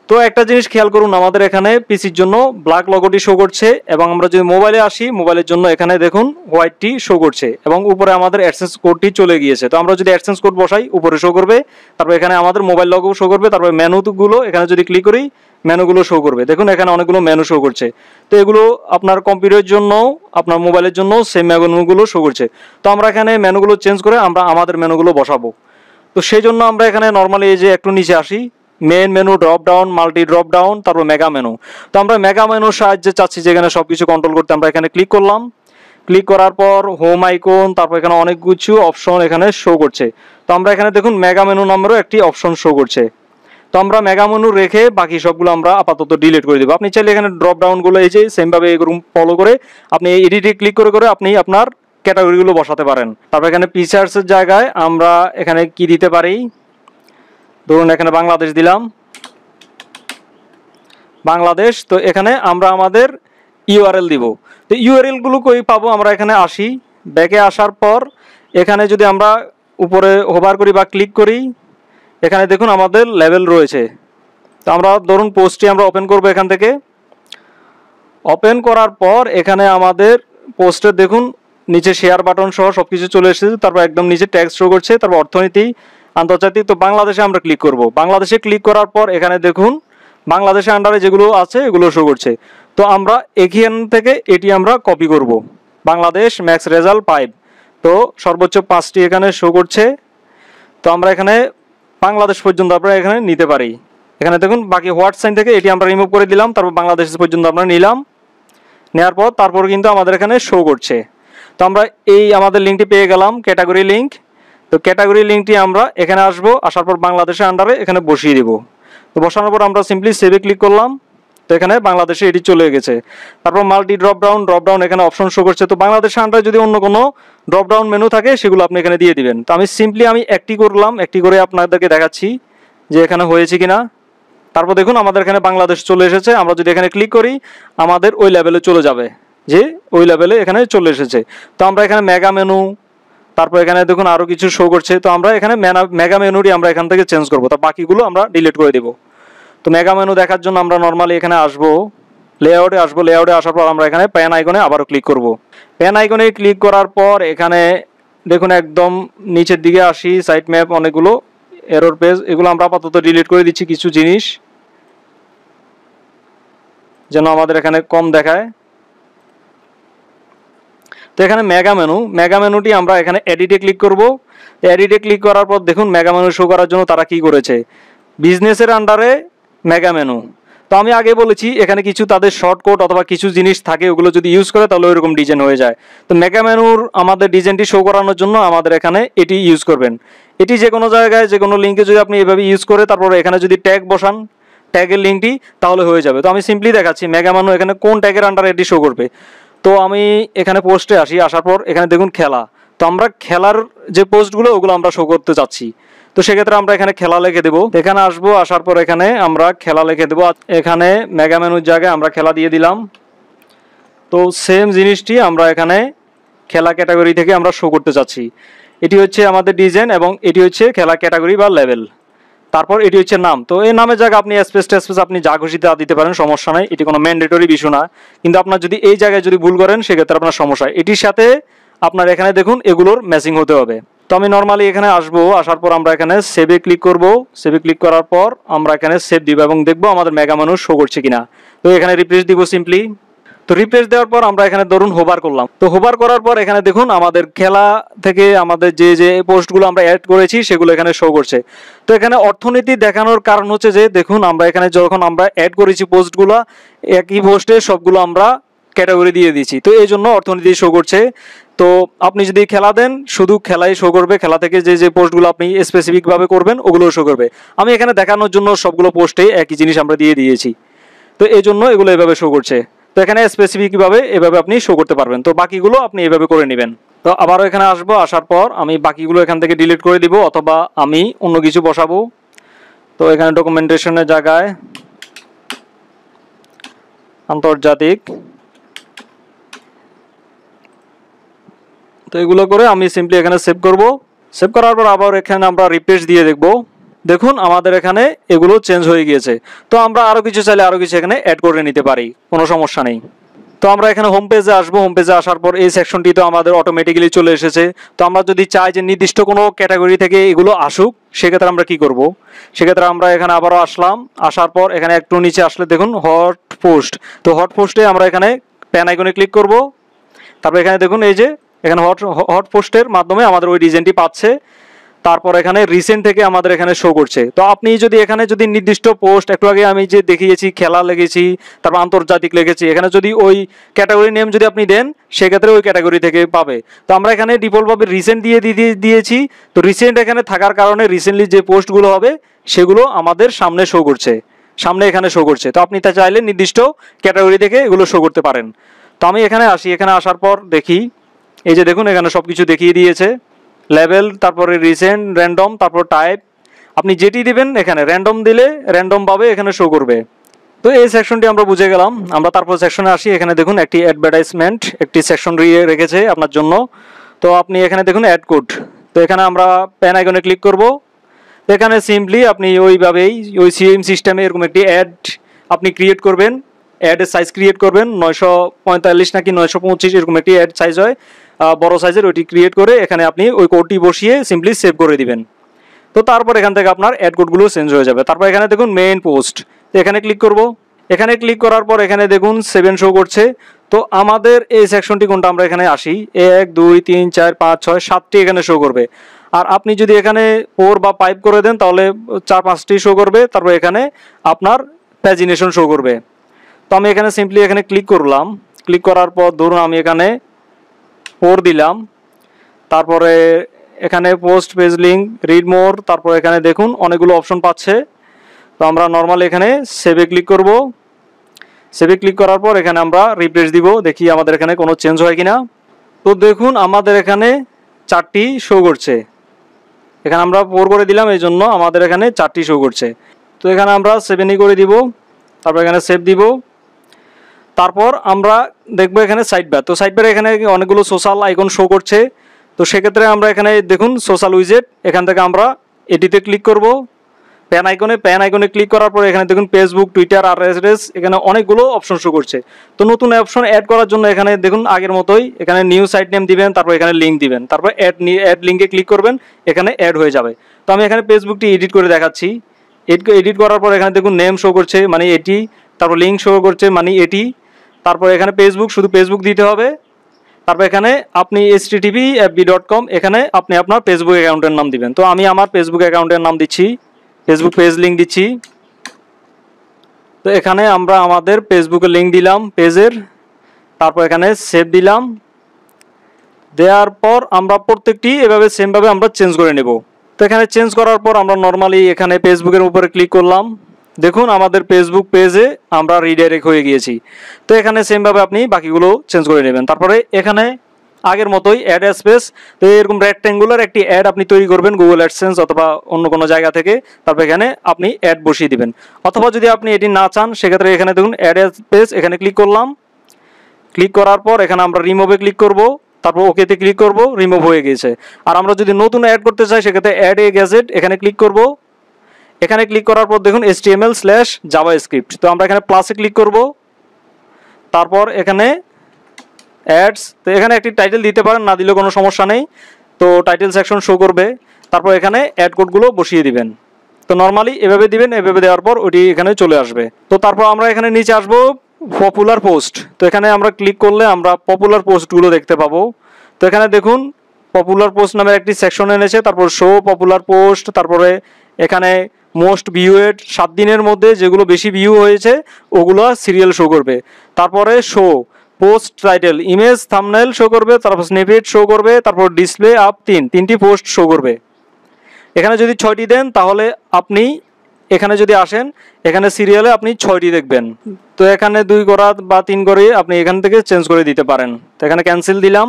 তো একটা জিনিস খেয়াল করুন, আমাদের এখানে পিসির জন্য ব্ল্যাক লোগোটি শো করছে, এবং আমরা যদি মোবাইলে আসি, মোবাইলের জন্য এখানে দেখুন হোয়াইটটি শো করছে, এবং উপরে আমাদের অ্যাডসেন্স কোডটি চলে গিয়েছে। তো আমরা যদি অ্যাডসেন্স কোড বসাই, উপরে শো করবে, তারপর এখানে আমাদের মোবাইল লোগো শো করবে, তারপর মেনুগুলো এখানে যদি ক্লিক করি, মেনুগুলো শো করবে। দেখুন এখানে অনেকগুলো মেনু শো করছে। তো এগুলো আপনার কম্পিউটারের জন্য, আপনার মোবাইলের জন্য সেম মেনুগুলো শো করছে। তো আমরা এখানে মেনুগুলো চেঞ্জ করে আমরা আমাদের মেনুগুলো বসাবো। তো সেই জন্য আমরা এখানে নর্মালি এই যে একটু নিচে আসি, main menu, drop down, multi drop down, তারপর মেগা মেনু। তো আমরা মেগা মেনুর সাহায্যে চাচ্ছি যেখানে সব কিছু কন্ট্রোল করতে। আমরা এখানে ক্লিক করলাম। ক্লিক করার পর হোম আইকন, তারপর এখানে অনেক কিছু অপশন এখানে শো করছে। তো আমরা এখানে দেখুন মেগা মেনু নামেরও একটি অপশন শো করছে। তো আমরা মেগা মেনু রেখে বাকি সবগুলো আমরা আপাতত ডিলিট করে দেবো। আপনি চাইলে এখানে ড্রপ ডাউনগুলো এই যে সেমভাবে এরকম ফলো করে আপনি এডিটে ক্লিক করে করে আপনি আপনার ক্যাটাগরিগুলো বসাতে পারেন। তারপর এখানে ফিচার্সের জায়গায় আমরা এখানে কি দিতে পারি, ধরুন এখানে বাংলাদেশ দিলাম, বাংলাদেশ। তো এখানে আমরা আমাদের ইউআরএল দিব। তো ইউআরএলগুলো কই পাবো, আমরা এখানে আসি, ব্যাকে আসার পর এখানে যদি আমরা উপরে হোভার করি বা ক্লিক করি, এখানে দেখুন আমাদের লেভেল রয়েছে, তো আমরা ধরুন পোস্টটি আমরা ওপেন করব এখান থেকে। ওপেন করার পর এখানে আমাদের পোস্টের দেখুন নিচে শেয়ার বাটন সহ সব কিছু চলে এসেছে, তারপর একদম নিচে ট্যাক্স শো করছে, তারপর অর্থনীতি, আন্তর্জাতিক। তো বাংলাদেশে আমরা ক্লিক করব। বাংলাদেশে ক্লিক করার পর এখানে দেখুন বাংলাদেশের আন্ডারে যেগুলো আছে এগুলো শো করছে। তো আমরা এখান থেকে এটি আমরা কপি করব। বাংলাদেশ ম্যাক্স রেজাল্ট 5, তো সর্বোচ্চ 5টি এখানে শো করছে। তো আমরা এখানে বাংলাদেশ পর্যন্ত আমরা এখানে নিতে পারি। এখানে দেখুন বাকি হোয়াট সাইন থেকে এটি আমরা রিমুভ করে দিলাম, তারপর বাংলাদেশ পর্যন্ত আমরা নিলাম। নেওয়ার পর তারপর কিন্তু আমাদের এখানে শো করছে। তো আমরা এই আমাদের লিঙ্কটি পেয়ে গেলাম, ক্যাটাগরি লিঙ্ক। তো ক্যাটাগরি লিঙ্কটি আমরা এখানে আসবো, আসার পর বাংলাদেশের আন্ডারে এখানে বসিয়ে দিব। তো বসানোর পর আমরা সিম্পলি সেভে ক্লিক করলাম। তো এখানে বাংলাদেশে এটি চলে গেছে। তারপর মাল্টি ড্রপডাউন এখানে অপশন শো করছে। তো বাংলাদেশের আন্ডারে যদি অন্য কোনো ড্রপডাউন মেনু থাকে সেগুলো আপনি এখানে দিয়ে দিবেন। তো আমি সিম্পলি একটি করলাম, একটি করে আপনাদেরকে দেখাচ্ছি যে এখানে হয়েছে কিনা। তারপর দেখুন আমাদের এখানে বাংলাদেশ চলে এসেছে। আমরা যদি এখানে ক্লিক করি আমাদের ওই লেভেলে চলে যাবে, যে ওই লেভেলে এখানে চলে এসেছে। তো আমরা এখানে মেগা মেনু, তারপর এখানে দেখুন আরও কিছু শো করছে। তো আমরা এখানে মেগা মেনুটি আমরা এখান থেকে চেঞ্জ করবো, তো বাকিগুলো আমরা ডিলিট করে দেবো। তো মেগা মেনু দেখার জন্য আমরা নর্মালি এখানে আসবো, লেআউটে আসবো। লেআউটে আসার পর আমরা এখানে প্যান আইকনে আবারও ক্লিক করব। প্যান আইকনে ক্লিক করার পর এখানে দেখুন একদম নিচের দিকে আসি, সাইট ম্যাপ, অনেকগুলো এরর পেজ, এগুলো আমরা আপাতত ডিলিট করে দিচ্ছি কিছু জিনিস যেন আমাদের এখানে কম দেখায়। তো এখানে মেগা মেনুটি আমরা এখানে এডিটে ক্লিক করব। এডিটে ক্লিক করার পর দেখুন মেগা মেনু শো করার জন্য তারা কি করেছে, বিজনেসের আন্ডারে মেগা মেনু। তো আমি আগে বলেছি এখানে কিছু তাদের শর্টকাট অথবা কিছু জিনিস থাকে, ওগুলো যদি ইউজ করে তাহলে ওইরকম ডিজাইন হয়ে যায়। তো মেগা মেনুর আমাদের ডিজাইনটি শো করানোর জন্য আমাদের এখানে এটি ইউজ করবেন। এটি যে কোনো জায়গায় যে কোনো লিঙ্কে যদি আপনি এভাবে ইউজ করে তারপর এখানে যদি ট্যাগ বসান, ট্যাগের লিঙ্কটি, তাহলে হয়ে যাবে। তো আমি সিম্পলি দেখাচ্ছি মেগা মেনু এখানে কোন ট্যাগের আন্ডারে এটি শো করবে। তো আমি এখানে পোস্টে আসি, আসার পর এখানে দেখুন খেলা। তো আমরা খেলার যে পোস্টগুলো ওগুলো আমরা শো করতে চাচ্ছি। তো সেক্ষেত্রে আমরা এখানে খেলা লিখে দেবো। এখানে আসবো, আসার পর এখানে আমরা খেলা লিখে দেবো। এখানে মেগা মেনুর জায়গায় আমরা খেলা দিয়ে দিলাম। তো সেম জিনিসটি আমরা এখানে খেলা ক্যাটাগরি থেকে আমরা শো করতে চাচ্ছি। এটি হচ্ছে আমাদের ডিজাইন এবং এটি হচ্ছে খেলা ক্যাটাগরি বা লেভেল। তারপর এটি হচ্ছে নাম। তো এই নামের জায়গায় আপনি স্পেস আপনি যা খুশি তা দিতে পারেন, সমস্যা নাই, এটি কোনো ম্যান্ডেটরি বিষয় না। কিন্তু আপনার যদি এই জায়গায় যদি ভুল করেন সেক্ষেত্রে আপনার সমস্যা। এটির সাথে আপনার এখানে দেখুন এগুলোর ম্যাচিং হতে হবে। তো আমি নর্মালি এখানে আসবো, আসার পর আমরা এখানে সেভে ক্লিক করব। সেভে ক্লিক করার পর আমরা এখানে সেভ দিব এবং দেখবো আমাদের মেগা মেনু শো করছে কিনা। তো এখানে রিফ্রেশ দিব সিম্পলি। তো রিফ্রেশ দেওয়ার পর আমরা এখানে ধরুন হোভার করলাম। তো হোভার করার পর এখানে দেখুন আমাদের খেলা থেকে আমাদের যে যে পোস্টগুলো আমরা অ্যাড করেছি সেগুলো এখানে শো করছে। তো এখানে অর্থনীতি দেখানোর কারণ হচ্ছে যে দেখুন আমরা এখানে যখন আমরা অ্যাড করেছি পোস্টগুলো, একই পোস্টে সবগুলো আমরা ক্যাটাগরি দিয়ে দিয়েছি, তো এই জন্য অর্থনীতি শো করছে। তো আপনি যদি খেলা দেন শুধু খেলাই শো করবে, খেলা থেকে যে যে পোস্টগুলো আপনি স্পেসিফিকভাবে করবেন ওগুলো শো করবে। আমি এখানে দেখানোর জন্য সবগুলো পোস্টে একই জিনিস আমরা দিয়ে দিয়েছি, তো এই জন্য এগুলো এভাবে শো করছে। তো এখানে স্পেসিফিকভাবে এভাবে আপনি শো করতে পারবেন। তো বাকিগুলো আপনি এভাবে করে নেবেন। তো আবারও এখানে আসবো, আসার পর আমি বাকিগুলো এখান থেকে ডিলিট করে দিব অথবা আমি অন্য কিছু বসাবো। তো এখানে ডকুমেন্টেশনের জায়গায় আন্তর্জাতিক, তো এগুলো করে আমি সিম্পলি এখানে সেভ করব। সেভ করার পর আবার এখানে আমরা রিফ্রেশ দিয়ে দেখব। দেখুন আমাদের এখানে এগুলো চেঞ্জ হয়ে গিয়েছে। তো আমরা আরও কিছু চাইলে আরও কিছু এখানে অ্যাড করে নিতে পারি, কোনো সমস্যা নেই। তো আমরা এখানে হোম পেজে আসবো। হোম পেজে আসার পর এই সেকশনটি তো আমাদের অটোমেটিক্যালি চলে এসেছে। তো আমরা যদি চাই যে নির্দিষ্ট কোনো ক্যাটাগরি থেকে এগুলো আসুক, সেক্ষেত্রে আমরা কি করব, সেক্ষেত্রে আমরা এখানে আবারও আসলাম। আসার পর এখানে একটু নিচে আসলে দেখুন হট পোস্ট। তো হট পোস্টে আমরা এখানে প্যান আইকনে ক্লিক করব। তারপর এখানে দেখুন এই যে এখানে হট পোস্টের মাধ্যমে আমাদের ওই ডিজাইনটি পাচ্ছে। তারপর এখানে রিসেন্ট থেকে আমাদের এখানে শো করছে। তো আপনি যদি এখানে যদি নির্দিষ্ট পোস্ট, একটু আগে আমি যে দেখিয়েছি খেলা লিখেছি, তারপর আন্তর্জাতিক লিখেছি, এখানে যদি ওই ক্যাটাগরি নেম যদি আপনি দেন সেক্ষেত্রে ওই ক্যাটাগরি থেকে পাবে। তো আমরা এখানে ডিফল্টভাবে রিসেন্ট দিয়েছি। তো রিসেন্ট এখানে থাকার কারণে রিসেন্টলি যে পোস্টগুলো হবে সেগুলো আমাদের সামনে শো করছে, সামনে এখানে শো করছে। তো আপনি তা চাইলে নির্দিষ্ট ক্যাটাগরি থেকে এগুলো শো করতে পারেন। তো আমি এখানে আসি, এখানে আসার পর দেখি এই যে দেখুন এখানে সব কিছু দেখিয়ে দিয়েছে, লেভেল, তারপরে রিসেন্ট, র্যান্ডম, তারপর টাইপ। আপনি যেটি দিবেন এখানে র্যান্ডম দিলে র্যান্ডমভাবে এখানে শো করবে। তো এই সেকশনটি আমরা বুঝে গেলাম। আমরা তারপর সেকশনে আসি। এখানে দেখুন একটি অ্যাডভার্টাইজমেন্ট একটি সেকশন রেখেছে আপনার জন্য। তো আপনি এখানে দেখুন অ্যাড কোড। তো এখানে আমরা প্যান আইকনে ক্লিক করব। তো এখানে সিম্পলি আপনি ওইভাবেই ওই সিএম সিস্টেমে এরকম একটি অ্যাড আপনি ক্রিয়েট করবেন, অ্যাডের সাইজ ক্রিয়েট করবেন 945 নাকি 925 এরকম একটি অ্যাড সাইজ হয়, বড় সাইজের, ওইটি ক্রিয়েট করে এখানে আপনি ওই কোডটি বসিয়ে সিম্পলি সেভ করে দিবেন। তো তারপর এখান থেকে আপনার অ্যাড কোডগুলো চেঞ্জ হয়ে যাবে। তারপর এখানে দেখুন মেইন পোস্ট, তো এখানে ক্লিক করব। এখানে ক্লিক করার পর এখানে দেখুন 7 শো করছে। তো আমাদের এই সেকশনটি কোনটা, আমরা এখানে আসি, 1 2 3 4 5 6 7টি এখানে শো করবে। আর আপনি যদি এখানে 4 বা 5 করে দেন তাহলে 4-5টি শো করবে। তারপর এখানে আপনার প্যাজিনেশন শো করবে। তো আমি এখানে সিম্পলি এখানে ক্লিক করলাম। ক্লিক করার পর ধরুন আমি এখানে 4 দিলাম। তারপরে এখানে post page link, read more, তারপর এখানে দেখুন অনেকগুলো অপশন পাচ্ছে। তো আমরা নর্মালি এখানে সেভে ক্লিক করব। সেভে ক্লিক করার পর এখানে আমরা রিফ্রেশ দিব, দেখি আমাদের এখানে কোনো চেঞ্জ হয় কিনা। তো দেখুন আমাদের এখানে 4টি শো করছে। এখানে আমরা 4 করে দিলাম, এই জন্য আমাদের এখানে 4টি শো করছে। তো এখানে আমরা 7ই করে দিব, তারপর এখানে সেভ দিব। তারপর আমরা দেখবো এখানে সাইড বার। তো সাইড বারে এখানে অনেকগুলো সোশ্যাল আইকন শো করছে। তো সেক্ষেত্রে আমরা এখানে দেখুন সোশ্যাল উইজেট, এখান থেকে আমরা এটিতে ক্লিক করব। প্যান আইকনে ক্লিক করার পর এখানে দেখুন ফেসবুক, টুইটার, আরএসএস, এখানে অনেকগুলো অপশন শো করছে। তো নতুন অপশন অ্যাড করার জন্য এখানে দেখুন আগের মতোই এখানে নিউ সাইট নেম দিবেন, তারপর এখানে লিঙ্ক দিবেন, তারপর অ্যাড লিঙ্কে ক্লিক করবেন, এখানে অ্যাড হয়ে যাবে। তো আমি এখানে ফেসবুকটি এডিট করে দেখাচ্ছি। এডিট করার পর এখানে দেখুন নেম শো করছে মানে এটি, তারপর লিঙ্ক শো করছে মানে এটি, তারপর এখানে ফেসবুক, শুধু ফেসবুক দিতে হবে। তারপর এখানে আপনি http://fb.com, এখানে আপনি আপনার ফেসবুক অ্যাকাউন্টের নাম দিবেন। তো আমি আমার ফেসবুক অ্যাকাউন্টের নাম দিচ্ছি, ফেসবুক পেজ লিঙ্ক দিচ্ছি। তো এখানে আমরা আমাদের ফেসবুকের লিঙ্ক দিলাম পেজের, তারপর এখানে সেভ দিলাম। দেওয়ার পর আমরা প্রত্যেকটি এভাবে সেমভাবে আমরা চেঞ্জ করে নেব। তো এখানে চেঞ্জ করার পর আমরা নর্মালি এখানে ফেসবুকের উপরে ক্লিক করলাম। দেখুন আমাদের ফেসবুক পেজে আমরা রিডাইরেক্ট হয়ে গিয়েছি। তো এখানে সেমভাবে আপনি বাকিগুলো চেঞ্জ করে নেবেন। তারপরে এখানে আগের মতোই অ্যাড স্পেস, তো এরকম রেক্ট্যাঙ্গুলার একটি অ্যাড আপনি তৈরি করবেন গুগল অ্যাডসেন্স অথবা অন্য কোনো জায়গা থেকে। তারপর এখানে আপনি অ্যাড বসিয়ে দিবেন, অথবা যদি আপনি এটি না চান সেক্ষেত্রে এখানে দেখুন অ্যাড স্পেস, এখানে ক্লিক করলাম। ক্লিক করার পর এখানে আমরা রিমুভে ক্লিক করব, তারপর ওকেতে ক্লিক করব, রিমুভ হয়ে গেছে। আর আমরা যদি নতুন অ্যাড করতে চাই সেক্ষেত্রে অ্যাড এ গ্যাজেট, এখানে ক্লিক করব। এখানে ক্লিক করার পর দেখুন HTML/JavaScript, তো আমরা এখানে প্লাসে ক্লিক করব। তারপর এখানে অ্যাডস, তো এখানে একটি টাইটেল দিতে পারেন, না দিলেও কোনো সমস্যা নেই। তো টাইটেল সেকশন শো করবে। তারপর এখানে অ্যাড কোডগুলো বসিয়ে দিবেন। তো নর্মালি এভাবে দিবেন, এভাবে দেওয়ার পর ওটি এখানে চলে আসবে। তো তারপর আমরা এখানে নিচে আসবো পপুলার পোস্ট, তো এখানে আমরা ক্লিক করলে আমরা পপুলার পোস্টগুলো দেখতে পাবো। তো এখানে দেখুন পপুলার পোস্ট নামের একটি সেকশন এনেছে, তারপর শো পপুলার পোস্ট, তারপরে এখানে মোস্ট ভিউয়েড, 7 দিনের মধ্যে যেগুলো বেশি ভিউ হয়েছে ওগুলো সিরিয়াল শো করবে। তারপরে show post title, image, thumbnail show করবে, তারপর স্নিপেট শো করবে, তারপর ডিসপ্লে আপ, তিনটি পোস্ট শো করবে। এখানে যদি 6টি দেন তাহলে আপনি এখানে যদি আসেন এখানে সিরিয়ালে আপনি 6টি দেখবেন। তো এখানে 2 করা বা 3 করে আপনি এখান থেকে চেঞ্জ করে দিতে পারেন। তো এখানে ক্যান্সেল দিলাম।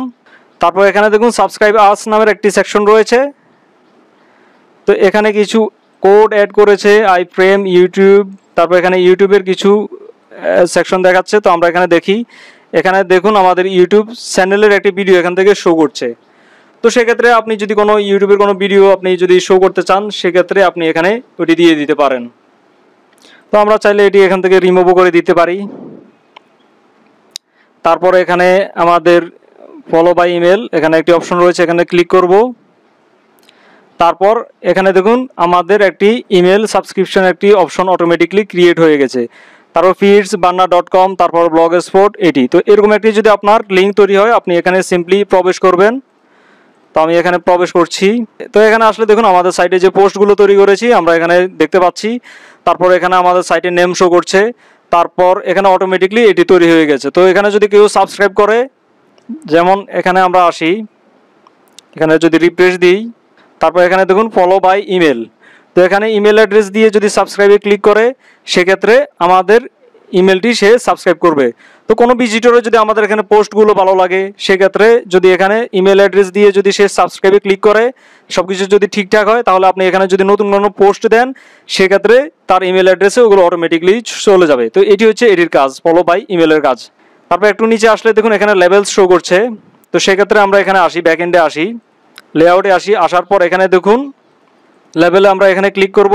তারপর এখানে দেখুন সাবস্ক্রাইব আস নামের একটি সেকশন রয়েছে। তো এখানে কিছু কোড অ্যাড করেছে আই ফ্রেম ইউটিউব, তারপর এখানে ইউটিউবের কিছু সেকশন দেখাচ্ছে। তো আমরা এখানে দেখি, এখানে দেখুন আমাদের ইউটিউব চ্যানেলের একটি ভিডিও এখান থেকে শো করছে। তো সেক্ষেত্রে আপনি যদি কোনো ইউটিউবের কোনো ভিডিও আপনি যদি শো করতে চান সেক্ষেত্রে আপনি এখানে ওটি দিয়ে দিতে পারেন। তো আমরা চাইলে এটি এখান থেকে রিমুভও করে দিতে পারি। তারপর এখানে আমাদের ফলো বাই ইমেল, এখানে একটি অপশন রয়েছে, এখানে ক্লিক করব। তারপর এখানে দেখুন আমাদের একটি ইমেল সাবস্ক্রিপশন একটি অপশন অটোমেটিকলি ক্রিয়েট হয়ে গেছে। তারপর feedsbanner.com, তারপর blogspot এটি। তো এরকম একটি যদি আপনার লিঙ্ক তৈরি হয় আপনি এখানে সিম্পলি প্রবেশ করবেন। তো আমি এখানে প্রবেশ করছি। তো এখানে আসলে দেখুন আমাদের সাইটে যে পোস্টগুলো তৈরি করেছি আমরা এখানে দেখতে পাচ্ছি। তারপর এখানে আমাদের সাইটের নেম শো করছে। তারপর এখানে অটোমেটিকলি এটি তৈরি হয়ে গেছে। তো এখানে যদি কেউ সাবস্ক্রাইব করে, যেমন এখানে আমরা আসি, এখানে যদি রিফ্রেশ দিই, তারপর এখানে দেখুন ফলো বাই ইমেল। তো এখানে ইমেল অ্যাড্রেস দিয়ে যদি সাবস্ক্রাইবে ক্লিক করে সেক্ষেত্রে আমাদের ইমেলটি সে সাবস্ক্রাইব করবে। তো কোনো ভিজিটরের যদি আমাদের এখানে পোস্টগুলো ভালো লাগে সেক্ষেত্রে যদি এখানে ইমেল অ্যাড্রেস দিয়ে যদি সে সাবস্ক্রাইবে ক্লিক করে, সব কিছু যদি ঠিকঠাক হয় তাহলে আপনি এখানে যদি নতুন কোনো পোস্ট দেন সেক্ষেত্রে তার ইমেল অ্যাড্রেসে ওগুলো অটোমেটিকলি চলে যাবে। তো এটি হচ্ছে এটির কাজ, ফলো বাই ইমেলের কাজ। তারপর একটু নিচে আসলে দেখুন এখানে লেভেলস শো করছে। তো সেক্ষেত্রে আমরা এখানে আসি, ব্যাকএন্ডে আসি, লেআউটে আসি। আসার পর এখানে দেখুন লেভেলে আমরা এখানে ক্লিক করব।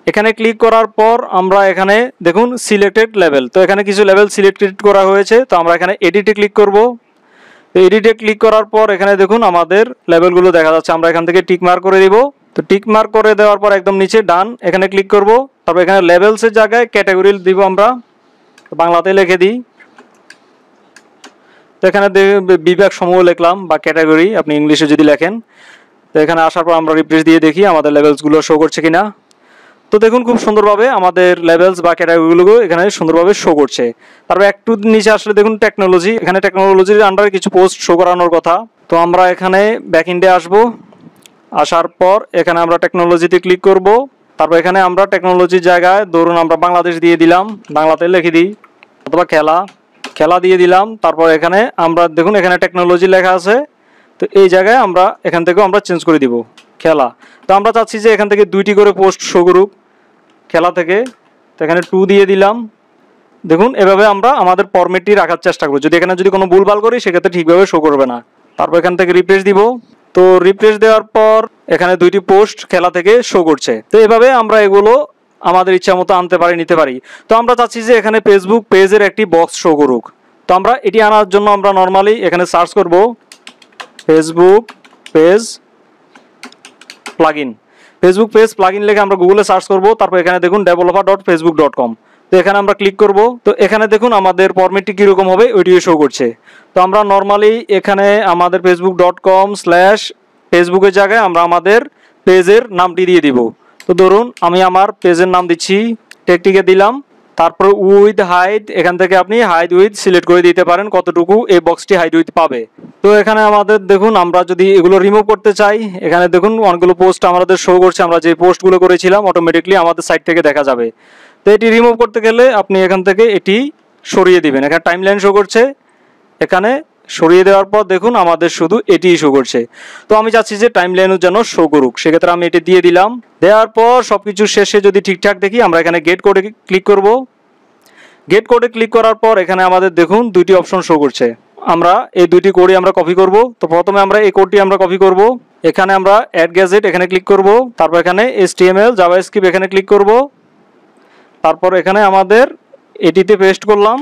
এখানে ক্লিক করার পর আমরা এখানে দেখুন সিলেক্টেড লেভেল, তো এখানে কিছু লেভেল সিলেক্টেড করা হয়েছে, তো আমরা এখানে এডিটে ক্লিক করব। তো এডিটে ক্লিক করার পর এখানে দেখুন আমাদের লেভেলগুলো দেখা যাচ্ছে, আমরা এখান থেকে টিক মার্ক করে দিব। তো টিক মার্ক করে দেওয়ার পর একদম নিচে ডান এখানে ক্লিক করব। তারপর এখানে লেভেলসের জায়গায় ক্যাটাগরি দিব, আমরা বাংলাতে লিখে দিই। তো এখানে বিভাগ সমূহ লিখলাম বা ক্যাটাগরি, আপনি ইংলিশে যদি লেখেন। তো এখানে আসার পর আমরা রিফ্রেশ দিয়ে দেখি আমাদের লেভেলসগুলো শো করছে কিনা। তো দেখুন খুব সুন্দরভাবে আমাদের লেভেলস বা ক্যাটাগরিগুলো এখানে সুন্দরভাবে শো করছে। তারপর একটু নিচে আসলে দেখুন টেকনোলজি, এখানে টেকনোলজির আন্ডারে কিছু পোস্ট শো করানোর কথা। তো আমরা এখানে ব্যাকএন্ডে আসব। আসার পর এখানে আমরা টেকনোলজিতে ক্লিক করব। তারপর এখানে আমরা টেকনোলজির জায়গায় ধরুন আমরা বাংলাদেশ দিয়ে দিলাম, বাংলাতে লিখে দিই, অথবা খেলা দিয়ে দিলাম। তারপর এখানে আমরা দেখুন এখানে টেকনোলজি লেখা আছে, তো এই জায়গায় আমরা এখান থেকেও আমরা চেঞ্জ করে দিব খেলা। তো আমরা চাচ্ছি যে এখান থেকে 2টি করে পোস্ট শো করুক খেলা থেকে, তো এখানে 2 দিয়ে দিলাম। দেখুন এভাবে আমরা আমাদের ফরম্যাটটি রাখার চেষ্টা করব, যদি এখানে যদি কোনো ভুলভাল করি সেক্ষেত্রে ঠিকভাবে শো করবে না। তারপর এখান থেকে রিফ্রেশ দিব। তো রিফ্রেশ দেওয়ার পর এখানে 2টি পোস্ট খেলা থেকে শো করছে। তো এভাবে আমরা এগুলো আমাদের ইচ্ছা মতো আনতে পারি, নিতে পারি। তো আমরা চাচ্ছি যে এখানে ফেসবুক পেজের একটি বক্স শো করুক। তো আমরা এটি আনার জন্য আমরা নর্মালি এখানে সার্চ করব Facebook page plugin. Facebook page plugin লিখে আমরা গুগলে সার্চ করব। তারপর এখানে দেখুন developer.facebook.com, তো এখানে আমরা ক্লিক করব। তো এখানে দেখুন আমাদের ফরম্যাটটি কীরকম হবে ওইটিও শো করছে। তো আমরা নর্মালি এখানে আমাদের facebook.com/ফেসবুকের জায়গায় আমরা আমাদের পেজের নামটি দিয়ে দিব। তো ধরুন আমি আমার পেজের নাম দিচ্ছি, টেকটিকে দিলাম। তারপর উইথ হাইট, এখান থেকে আপনি হাইট উইথ সিলেক্ট করে দিতে পারেন কতটুকু এই বক্সটি হাইট উইথ পাবে। তো এখানে আমাদের দেখুন আমরা যদি এগুলো রিমুভ করতে চাই, এখানে দেখুন অনেকগুলো পোস্ট আমাদের শো করছে, আমরা যে পোস্টগুলো করেছিলাম অটোমেটিকলি আমাদের সাইট থেকে দেখা যাবে। তো এটি রিমুভ করতে গেলে আপনি এখান থেকে এটি সরিয়ে দিবেন। এখানে টাইমলাইন শো করছে, এখানে সরিয়ে দেওয়ার পর দেখুন আমাদের শুধু এটিই শো করছে। তো আমি চাচ্ছি যে টাইমলাইনও যেন শো করুক, সেক্ষেত্রে আমি এটি দিয়ে দিলাম। দেওয়ার পর সব কিছু শেষে যদি ঠিকঠাক দেখি আমরা এখানে গেট কোডে ক্লিক করব। গেট কোডে ক্লিক করার পর এখানে আমাদের দেখুন 2টি অপশন শো করছে, আমরা এই 2টি কোডই আমরা কপি করব। তো প্রথমে আমরা এই কোডটি আমরা কপি করব। এখানে আমরা অ্যাড গ্যাজেট এখানে ক্লিক করব। তারপর এখানে HTML জাভাস্ক্রিপ্ট এখানে ক্লিক করব। তারপর এখানে আমাদের এটিতে পেস্ট করলাম।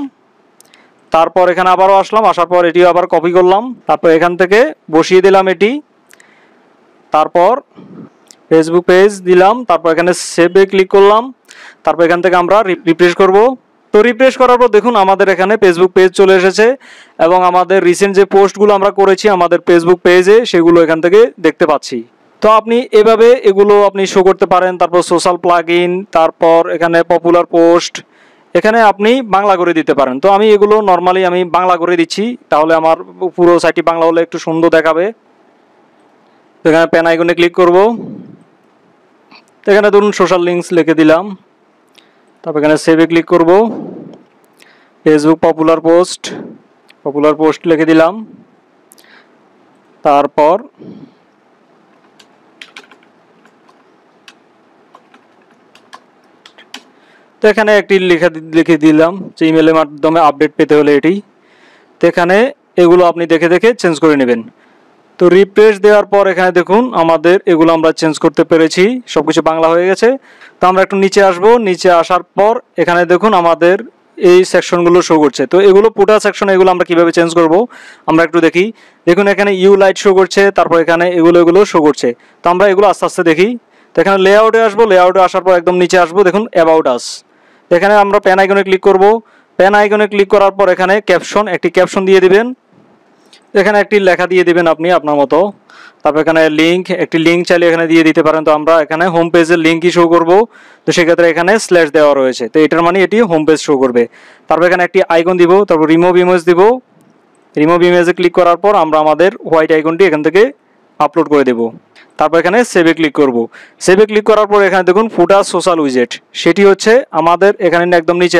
তারপর এখানে আবারও আসলাম, আসার পর এটিও আবার কপি করলাম। তারপর এখান থেকে বসিয়ে দিলাম এটি। তারপর ফেসবুক পেজ দিলাম। তারপর এখানে সেভে ক্লিক করলাম। তারপর এখান থেকে আমরা রিফ্রেশ করব। তো রিফ্রেশ করার পর দেখুন আমাদের এখানে ফেসবুক পেজ চলে এসেছে এবং আমাদের রিসেন্ট যে পোস্টগুলো আমরা করেছি আমাদের ফেসবুক পেজে সেগুলো এখান থেকে দেখতে পাচ্ছি। তো আপনি এভাবে এগুলো আপনি শো করতে পারেন। তারপর সোশ্যাল প্লাগইন, তারপর এখানে পপুলার পোস্ট, এখানে আপনি বাংলা করে দিতে পারেন। তো আমি এগুলো নর্মালি আমি বাংলা করে দিচ্ছি, তাহলে আমার পুরো সাইটটি বাংলা হলে একটু সুন্দর দেখাবে। তো এখানে পেন আইকনে ক্লিক করব। তো এখানে ধরুন সোশ্যাল লিঙ্কস লিখে দিলাম। তারপর এখানে সেভে ক্লিক করব। ফেসবুক পপুলার পোস্ট লিখে দিলাম। তারপর তো এখানে একটি লিখে দিলাম যে ইমেলের মাধ্যমে আপডেট পেতে হলে এটি। তো এখানে এগুলো আপনি দেখে দেখে চেঞ্জ করে নেবেন। তো রিফ্রেশ দেওয়ার পর এখানে দেখুন আমাদের এগুলো আমরা চেঞ্জ করতে পেরেছি, সবকিছু বাংলা হয়ে গেছে। তো আমরা একটু নিচে আসব। নিচে আসার পর এখানে দেখুন আমাদের এই সেকশনগুলো শো করছে। তো এগুলো পুটা সেকশন, এগুলো আমরা কিভাবে চেঞ্জ করব আমরা একটু দেখি। দেখুন এখানে ইউ লাইট শো করছে, তারপর এখানে এগুলো শো করছে। তো আমরা এগুলো আস্তে আস্তে দেখি। তো এখানে লেআউটে আসবো, লেআউটে আসার পর একদম নিচে আসবো, দেখুন অ্যাবাউট আস। এখানে আমরা পেন আইকনে ক্লিক করব। পেন আইকনে ক্লিক করার পর এখানে একটি ক্যাপশন দিয়ে দিবেন। এখানে একটি লেখা দিয়ে দিবেন আপনি আপনার মতো। তারপর এখানে একটি লিঙ্ক চাইলে এখানে দিয়ে দিতে পারেন। তো আমরা এখানে হোম পেজের লিঙ্কই শো করব, তো সেক্ষেত্রে এখানে স্ল্যাশ দেওয়া রয়েছে, তো এটার মানে এটি হোম পেজ শো করবে। তারপর এখানে একটি আইকন দিব, তারপর রিমুভ ইমেজ দিব। রিমুভ ইমেজে ক্লিক করার পর আমরা আমাদের হোয়াইট আইকনটি এখান থেকে আপলোড করে দেব। তারপর এখানে সেভে ক্লিক করব। সেভে ক্লিক করার পর এখানে দেখুন ফুটার সোশ্যাল উইজেট, সেটি হচ্ছে আমাদের এখানে একদম নিচে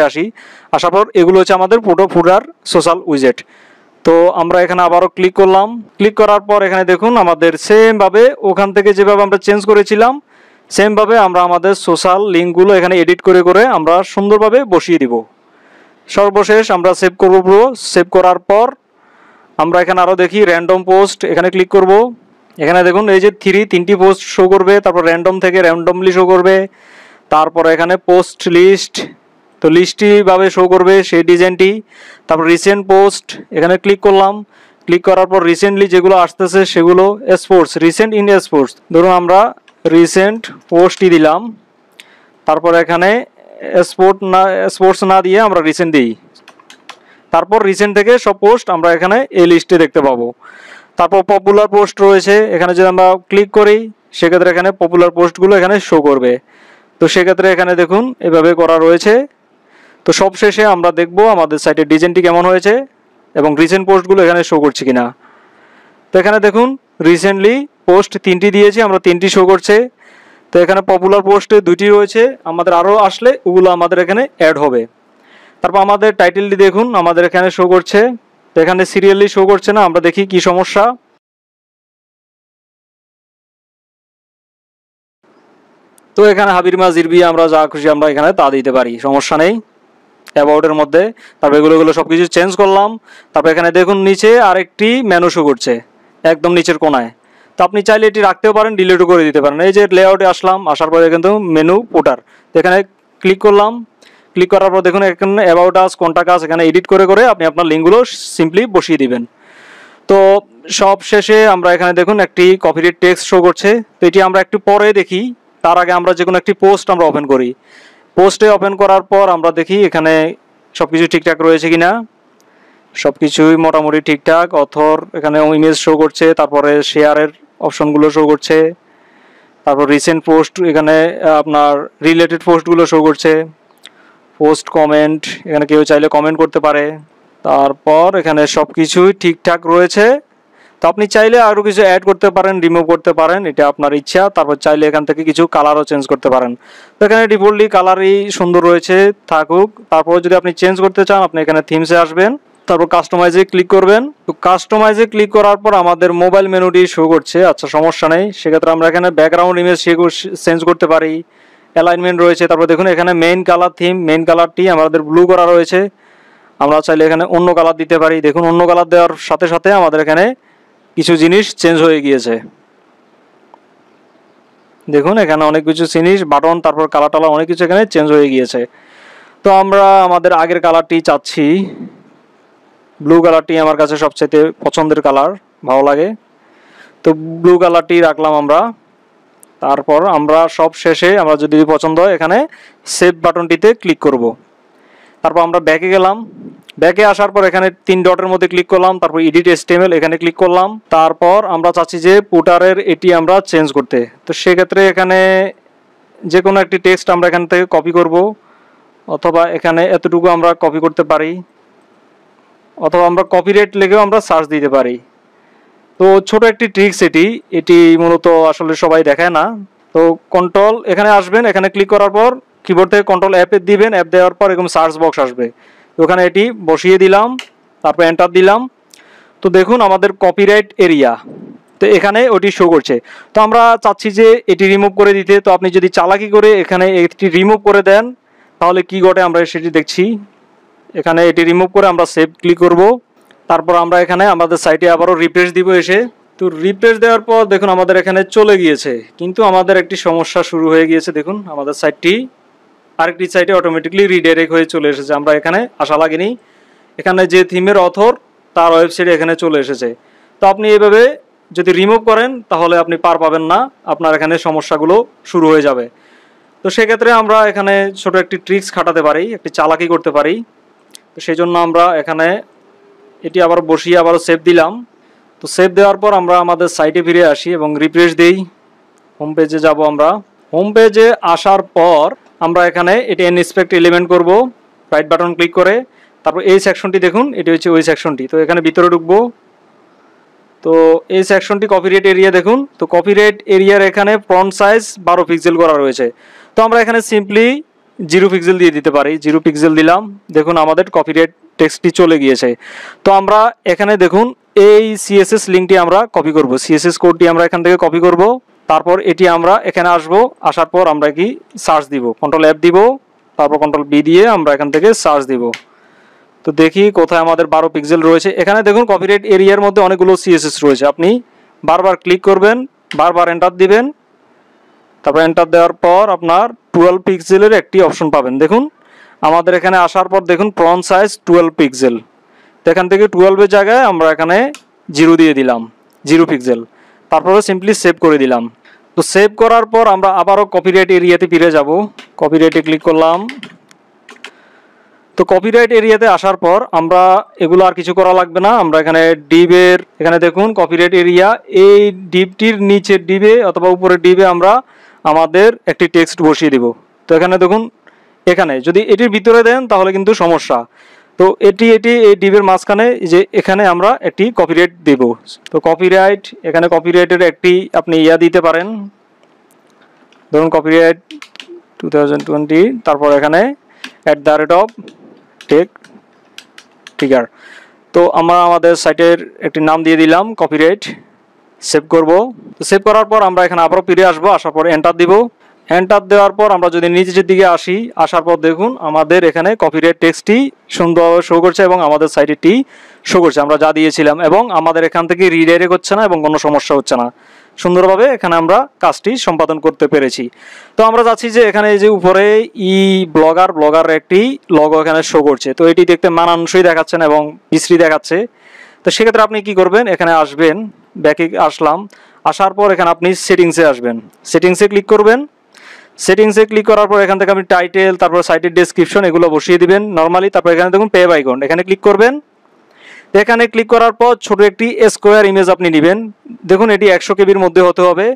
আসার পর এগুলো হচ্ছে আমাদের ফুটার সোশ্যাল উইজেট। তো আমরা এখানে আবারও ক্লিক করলাম। ক্লিক করার পর এখানে দেখুন আমাদের সেমভাবে ওখান থেকে যেভাবে আমরা চেঞ্জ করেছিলাম সেমভাবে আমরা আমাদের সোশ্যাল লিঙ্কগুলো এখানে এডিট করে করে আমরা সুন্দরভাবে বসিয়ে দিব। সর্বশেষ আমরা সেভ করব পুরো। সেভ করার পর আমরা এখানে আরও দেখি র্যান্ডম পোস্ট, এখানে ক্লিক করব। এখানে দেখুন এই যে তিনটি পোস্ট শো করবে, তারপর র্যান্ডম থেকে র্যান্ডমলি শো করবে, তারপর এখানে পোস্ট লিস্ট, তো লিস্টটি ভাবে শো করবে সেই ডিজাইনটি। তারপর রিসেন্ট পোস্ট, এখানে ক্লিক করলাম, ক্লিক করার পর রিসেন্টলি যেগুলো আসতেছে সেগুলো স্পোর্টস, রিসেন্ট ইন স্পোর্টস, ধরুন আমরা রিসেন্ট পোস্টই দিলাম, তারপর এখানে স্পোর্টস না দিয়ে আমরা রিসেন্ট দিই, তারপর রিসেন্ট থেকে সব পোস্ট আমরা এখানে এই লিস্টে দেখতে পাবো। তারপর পপুলার পোস্ট রয়েছে, এখানে যদি আমরা ক্লিক করি সেক্ষেত্রে এখানে পপুলার পোস্টগুলো এখানে শো করবে। তো সেক্ষেত্রে এখানে দেখুন এভাবে করা রয়েছে। তো সব শেষে আমরা দেখব আমাদের সাইটের ডিজাইনটি কেমন হয়েছে এবং রিসেন্ট পোস্টগুলো এখানে শো করছে কিনা। তো এখানে দেখুন রিসেন্টলি পোস্ট 3টি দিয়েছি, আমরা 3টি শো করছে। তো এখানে পপুলার পোস্টে 2টি রয়েছে, আমাদের আরও আসলে ওগুলো আমাদের এখানে অ্যাড হবে। তারপর আমাদের টাইটেলটি দেখুন আমাদের এখানে শো করছে, তো এখানে সিরিয়ালি শো করছে না, আমরা দেখি কি সমস্যা। তো এখানে হাবির মা জিরবি আমরা যা খুশি আমরা এখানে তা দিতে পারি, সমস্যা নেই অ্যাবাউটের মধ্যে। তারপর এগুলো সব কিছু চেঞ্জ করলাম। তারপর এখানে দেখুন নিচে আরেকটি মেনু শো করছে একদম নিচের কোনায়, তো আপনি চাইলে এটি রাখতেও পারেন, ডিলিটও করে দিতে পারেন। এই যে লেআউটে আসলাম, আসার পরে কিন্তু মেনু পুটার, তো এখানে ক্লিক করলাম, ক্লিক করার পর দেখুন এখানে অ্যাবাউট আস, কন্টাক্ট আস, এখানে এডিট করে করে আপনি আপনার লিঙ্কগুলো সিম্পলি বসিয়ে দিবেন। তো সব শেষে আমরা এখানে দেখুন একটি কপিরাইট টেক্সট শো করছে, তো এটি আমরা একটু পরে দেখি। তার আগে আমরা যে কোনো একটি পোস্ট আমরা ওপেন করি, পোস্টে ওপেন করার পর আমরা দেখি এখানে সব কিছু ঠিকঠাক রয়েছে কিনা। সব কিছুই মোটামুটি ঠিকঠাক, অথর এখানে ইমেজ শো করছে, তারপরে শেয়ারের অপশনগুলো শো করছে, তারপর রিসেন্ট পোস্ট এখানে আপনার রিলেটেড পোস্টগুলো শো করছে, পোস্ট কমেন্ট এখানে কেউ চাইলে কমেন্ট করতে পারে। তারপর এখানে সব কিছুই ঠিকঠাক রয়েছে। তো আপনি চাইলে আরও কিছু অ্যাড করতে পারেন, রিমুভ করতে পারেন, এটা আপনার ইচ্ছা। তারপর চাইলে এখান থেকে কিছু কালারও চেঞ্জ করতে পারেন। তো এখানে ডিফল্টলি কালারই সুন্দর রয়েছে, থাকুক। তারপর যদি আপনি চেঞ্জ করতে চান আপনি এখানে থিমসে আসবেন, তারপর কাস্টমাইজে ক্লিক করবেন। তো কাস্টমাইজে ক্লিক করার পর আমাদের মোবাইল মেনুটি শো করছে, আচ্ছা সমস্যা নেই। সেক্ষেত্রে আমরা এখানে ব্যাকগ্রাউন্ড ইমেজ চেঞ্জ করতে পারি, অ্যালাইনমেন্ট রয়েছে। তারপর দেখুন এখানে মেইন কালার থিম, মেইন কালারটি আমাদের ব্লু করা রয়েছে, আমরা চাইলে এখানে অন্য কালার দিতে পারি। দেখুন অন্য কালার দেওয়ার সাথে সাথে আমাদের এখানে কিছু জিনিস চেঞ্জ হয়ে গিয়েছে। দেখুন এখানে অনেক কিছু জিনিস, বাটন, তারপর কালার টালার অনেক কিছু এখানে চেঞ্জ হয়ে গিয়েছে। তো আমরা আমাদের আগের কালারটি চাচ্ছি, ব্লু কালারটি আমার কাছে সবচেয়ে পছন্দের কালার, ভালো লাগে। তো ব্লু কালারটি রাখলাম আমরা। তারপর আমরা সব শেষে আমরা যদি পছন্দ হয় এখানে সেভ বাটনটিতে ক্লিক করব। তারপর আমরা ব্যাকে গেলাম, ব্যাকে আসার পর এখানে 3 ডটের মধ্যে ক্লিক করলাম, তারপর এডিট HTML এখানে ক্লিক করলাম। তারপর আমরা চাচ্ছি যে পুটারের এটি আমরা চেঞ্জ করতে। তো সেক্ষেত্রে এখানে যে কোনো একটি টেক্সট আমরা এখান থেকে কপি করব, অথবা এখানে এতটুকু আমরা কপি করতে পারি, অথবা আমরা কপিরাইট লিখেও আমরা সার্চ দিতে পারি। তো ছোট একটি ট্রিক্স এটি মূলত আসলে সবাই দেখায় না। তো কন্ট্রোল এখানে আসবেন, এখানে ক্লিক করার পর কিবোর্ড থেকে কন্ট্রোল অ্যাপে দিবেন, অ্যাপ দেওয়ার পর এরকম সার্চ বক্স আসবে, তো ওখানে এটি বসিয়ে দিলাম, তারপর এন্টার দিলাম। তো দেখুন আমাদের কপিরাইট এরিয়া, তো এখানে ওটি শো করছে। তো আমরা চাচ্ছি যে এটি রিমুভ করে দিতে। তো আপনি যদি চালাকি করে এখানে এটি রিমুভ করে দেন তাহলে কি ঘটে আমরা সেটি দেখছি। এখানে এটি রিমুভ করে আমরা সেভ ক্লিক করব। তারপর আমরা এখানে আমাদের সাইটে আবারও রিফ্রেশ দিব এসে। তো রিফ্রেশ দেওয়ার পর দেখুন আমাদের এখানে চলে গিয়েছে, কিন্তু আমাদের একটি সমস্যা শুরু হয়ে গিয়েছে। দেখুন আমাদের সাইটটি আরেকটি সাইটে অটোমেটিকলি রিডাইরেক্ট হয়ে চলে এসেছে, আমরা এখানে আসা লাগেনি। এখানে যে থিমের অথর তার ওয়েবসাইট এখানে চলে এসেছে। তো আপনি এভাবে যদি রিমুভ করেন তাহলে আপনি পার পাবেন না, আপনার এখানে সমস্যাগুলো শুরু হয়ে যাবে। তো সেক্ষেত্রে আমরা এখানে ছোট একটি ট্রিক্স খাটাতে পারি, একটি চালাকি করতে পারি। তো সেই জন্য আমরা এখানে এটি আবার বসিয়ে আবার সেভ দিলাম। তো সেভ দেওয়ার পর আমরা আমাদের সাইটে ফিরে আসি এবং রিফ্রেশ দিই। হোম পেজে যাব আমরা। হোম পেজে আসার পর আমরা এখানে এটি ইন্সপেক্ট এলিমেন্ট করব, রাইট বাটন ক্লিক করে। তারপর এই সেকশনটি দেখুন, এটি হচ্ছে ওই সেকশনটি। তো এখানে ভিতরে ঢুকবো। তো এই সেকশনটি কপিরাইট এরিয়া দেখুন। তো কপিরাইট এরিয়ার এখানে ফন্ট সাইজ 12 পিক্সেল করা রয়েছে। তো আমরা এখানে সিম্পলি 0 পিক্সেল দিয়ে দিতে পারি, 0 পিক্সেল দিলাম। দেখুন আমাদের কপিরাইট টেক্সটটি চলে গিয়েছে। তো আমরা এখানে দেখুন এই CSS লিঙ্কটি আমরা কপি করব, CSS কোডটি আমরা এখান থেকে কপি করব। তারপর এটি আমরা এখানে আসব, আসার পর আমরা কি সার্চ দিব, কন্ট্রোল F দিব, তারপর কন্ট্রোল B দিয়ে আমরা এখান থেকে সার্চ দিব। তো দেখি কোথায় আমাদের 12 পিক্সেল রয়েছে। এখানে দেখুন কপিরাইট এরিয়ার মধ্যে অনেকগুলো CSS রয়েছে, আপনি বারবার ক্লিক করবেন, বারবার এন্টার দিবেন। তারপর এন্টার দেওয়ার পর আপনার 12 পিক্সেলের একটি অপশন পাবেন। দেখুন আমাদের এখানে আসার পর দেখুন ফ্রন্ট সাইজ 12 পিক্সেল। তো এখান থেকে 12-এর জায়গায় আমরা এখানে 0 দিয়ে দিলাম, 0 পিক্সেল। তারপরে সিম্পলি সেভ করে দিলাম। তো সেভ করার পর আমরা আবারও কপিরাইট এরিয়াতে ফিরে যাব। কপিরাইটে ক্লিক করলাম। তো কপিরাইট এরিয়াতে আসার পর আমরা এগুলো আর কিছু করা লাগবে না। আমরা এখানে ডিবের এখানে দেখুন কপিরাইট এরিয়া, এই ডিবটির নিচের ডিবে অথবা উপরের ডিবে আমরা আমাদের একটি টেক্সট বসিয়ে দিব। তো এখানে দেখুন, এখানে যদি এটির ভিতরে দেন তাহলে কিন্তু সমস্যা। তো এটি এই ডিবের মাঝখানে যে এখানে আমরা একটি কপিরাইট দেব। তো কপিরাইট, এখানে কপিরাইটের একটি আপনি দিতে পারেন, ধরুন কপিরাইট 2020, তারপর এখানে @টেক-টিগার। তো আমরা আমাদের সাইটের একটি নাম দিয়ে দিলাম কপিরাইট। সেভ করব। তো সেভ করার পর আমরা এখানে আবারও ফিরে আসবো, আসার পর এন্টার দিব। এন্টার দেওয়ার পর আমরা যদি নিচের দিকে আসি, আসার পর দেখুন আমাদের এখানে কপিরাইট টেক্সটটি সুন্দরভাবে শো করছে এবং আমাদের সাইটেটি শো করছে আমরা যা দিয়েছিলাম, এবং আমাদের এখান থেকে রিডাইরেক্ট হচ্ছে না এবং কোনো সমস্যা হচ্ছে না। সুন্দরভাবে এখানে আমরা কাজটি সম্পাদন করতে পেরেছি। তো আমরা যাচ্ছি যে এখানে যে উপরে ব্লগার একটি লগো এখানে শো করছে। তো এটি দেখতে মানানসই দেখাচ্ছে না এবং বিশ্রী দেখাচ্ছে। তো সেক্ষেত্রে আপনি কি করবেন, এখানে আসবেন, ব্যাকে আসলাম, আসার পর এখানে আপনি সেটিংসে আসবেন, সেটিংসে ক্লিক করবেন। সেটিংসে ক্লিক করার পর এখান থেকে আপনি টাইটেল, তারপর সাইটের ডেসক্রিপশন এগুলো বসিয়ে দিবেন নর্মালি। তারপর এখানে দেখুন পেভ আইকন, এখানে ক্লিক করবেন। এখানে ক্লিক করার পর ছোট একটি স্কোয়ার ইমেজ আপনি নেবেন। দেখুন এটি 100 কেবির মধ্যে হতে হবে।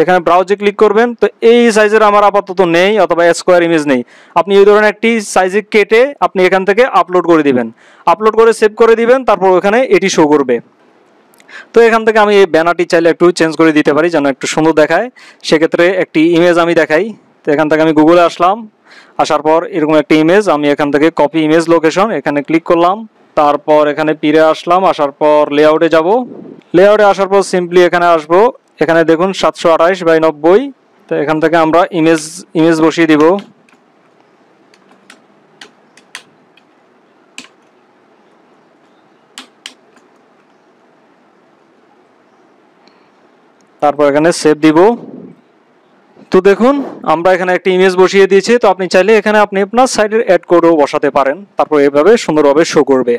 এখানে ব্রাউজে ক্লিক করবেন। তো এই সাইজের আমার আপাতত নেই, অথবা স্কোয়ার ইমেজ নেই। আপনি এই ধরনের একটি সাইজে কেটে আপনি এখান থেকে আপলোড করে দিবেন, আপলোড করে সেভ করে দিবেন। তারপর ওখানে এটি শো করবে। তো এখান থেকে আমি এই ব্যানারটি চাইলে একটু চেঞ্জ করে দিতে পারি যেন একটু সুন্দর দেখায়। সেক্ষেত্রে একটি ইমেজ আমি দেখাই। তো এখান থেকে আমি গুগলে আসলাম, আসার পর এরকম একটি ইমেজ আমি এখান থেকে কপি ইমেজ লোকেশন এখানে ক্লিক করলাম। তারপর এখানে ফিরে আসলাম, আসার পর লেআউটে যাব। লেআউটে আসার পর সিম্পলি এখানে আসবো। এখানে দেখুন 728x90। তো এখান থেকে আমরা ইমেজ বসিয়ে দিব। তারপর এখানে সেভ দিব। তো দেখুন আমরা এখানে একটা ইমেজ বসিয়ে দিয়েছি। তো আপনি চাইলে এখানে আপনি আপনার সাইটের অ্যাড কোডও বসাতে পারেন, তারপর এভাবে সুন্দরভাবে শো করবে।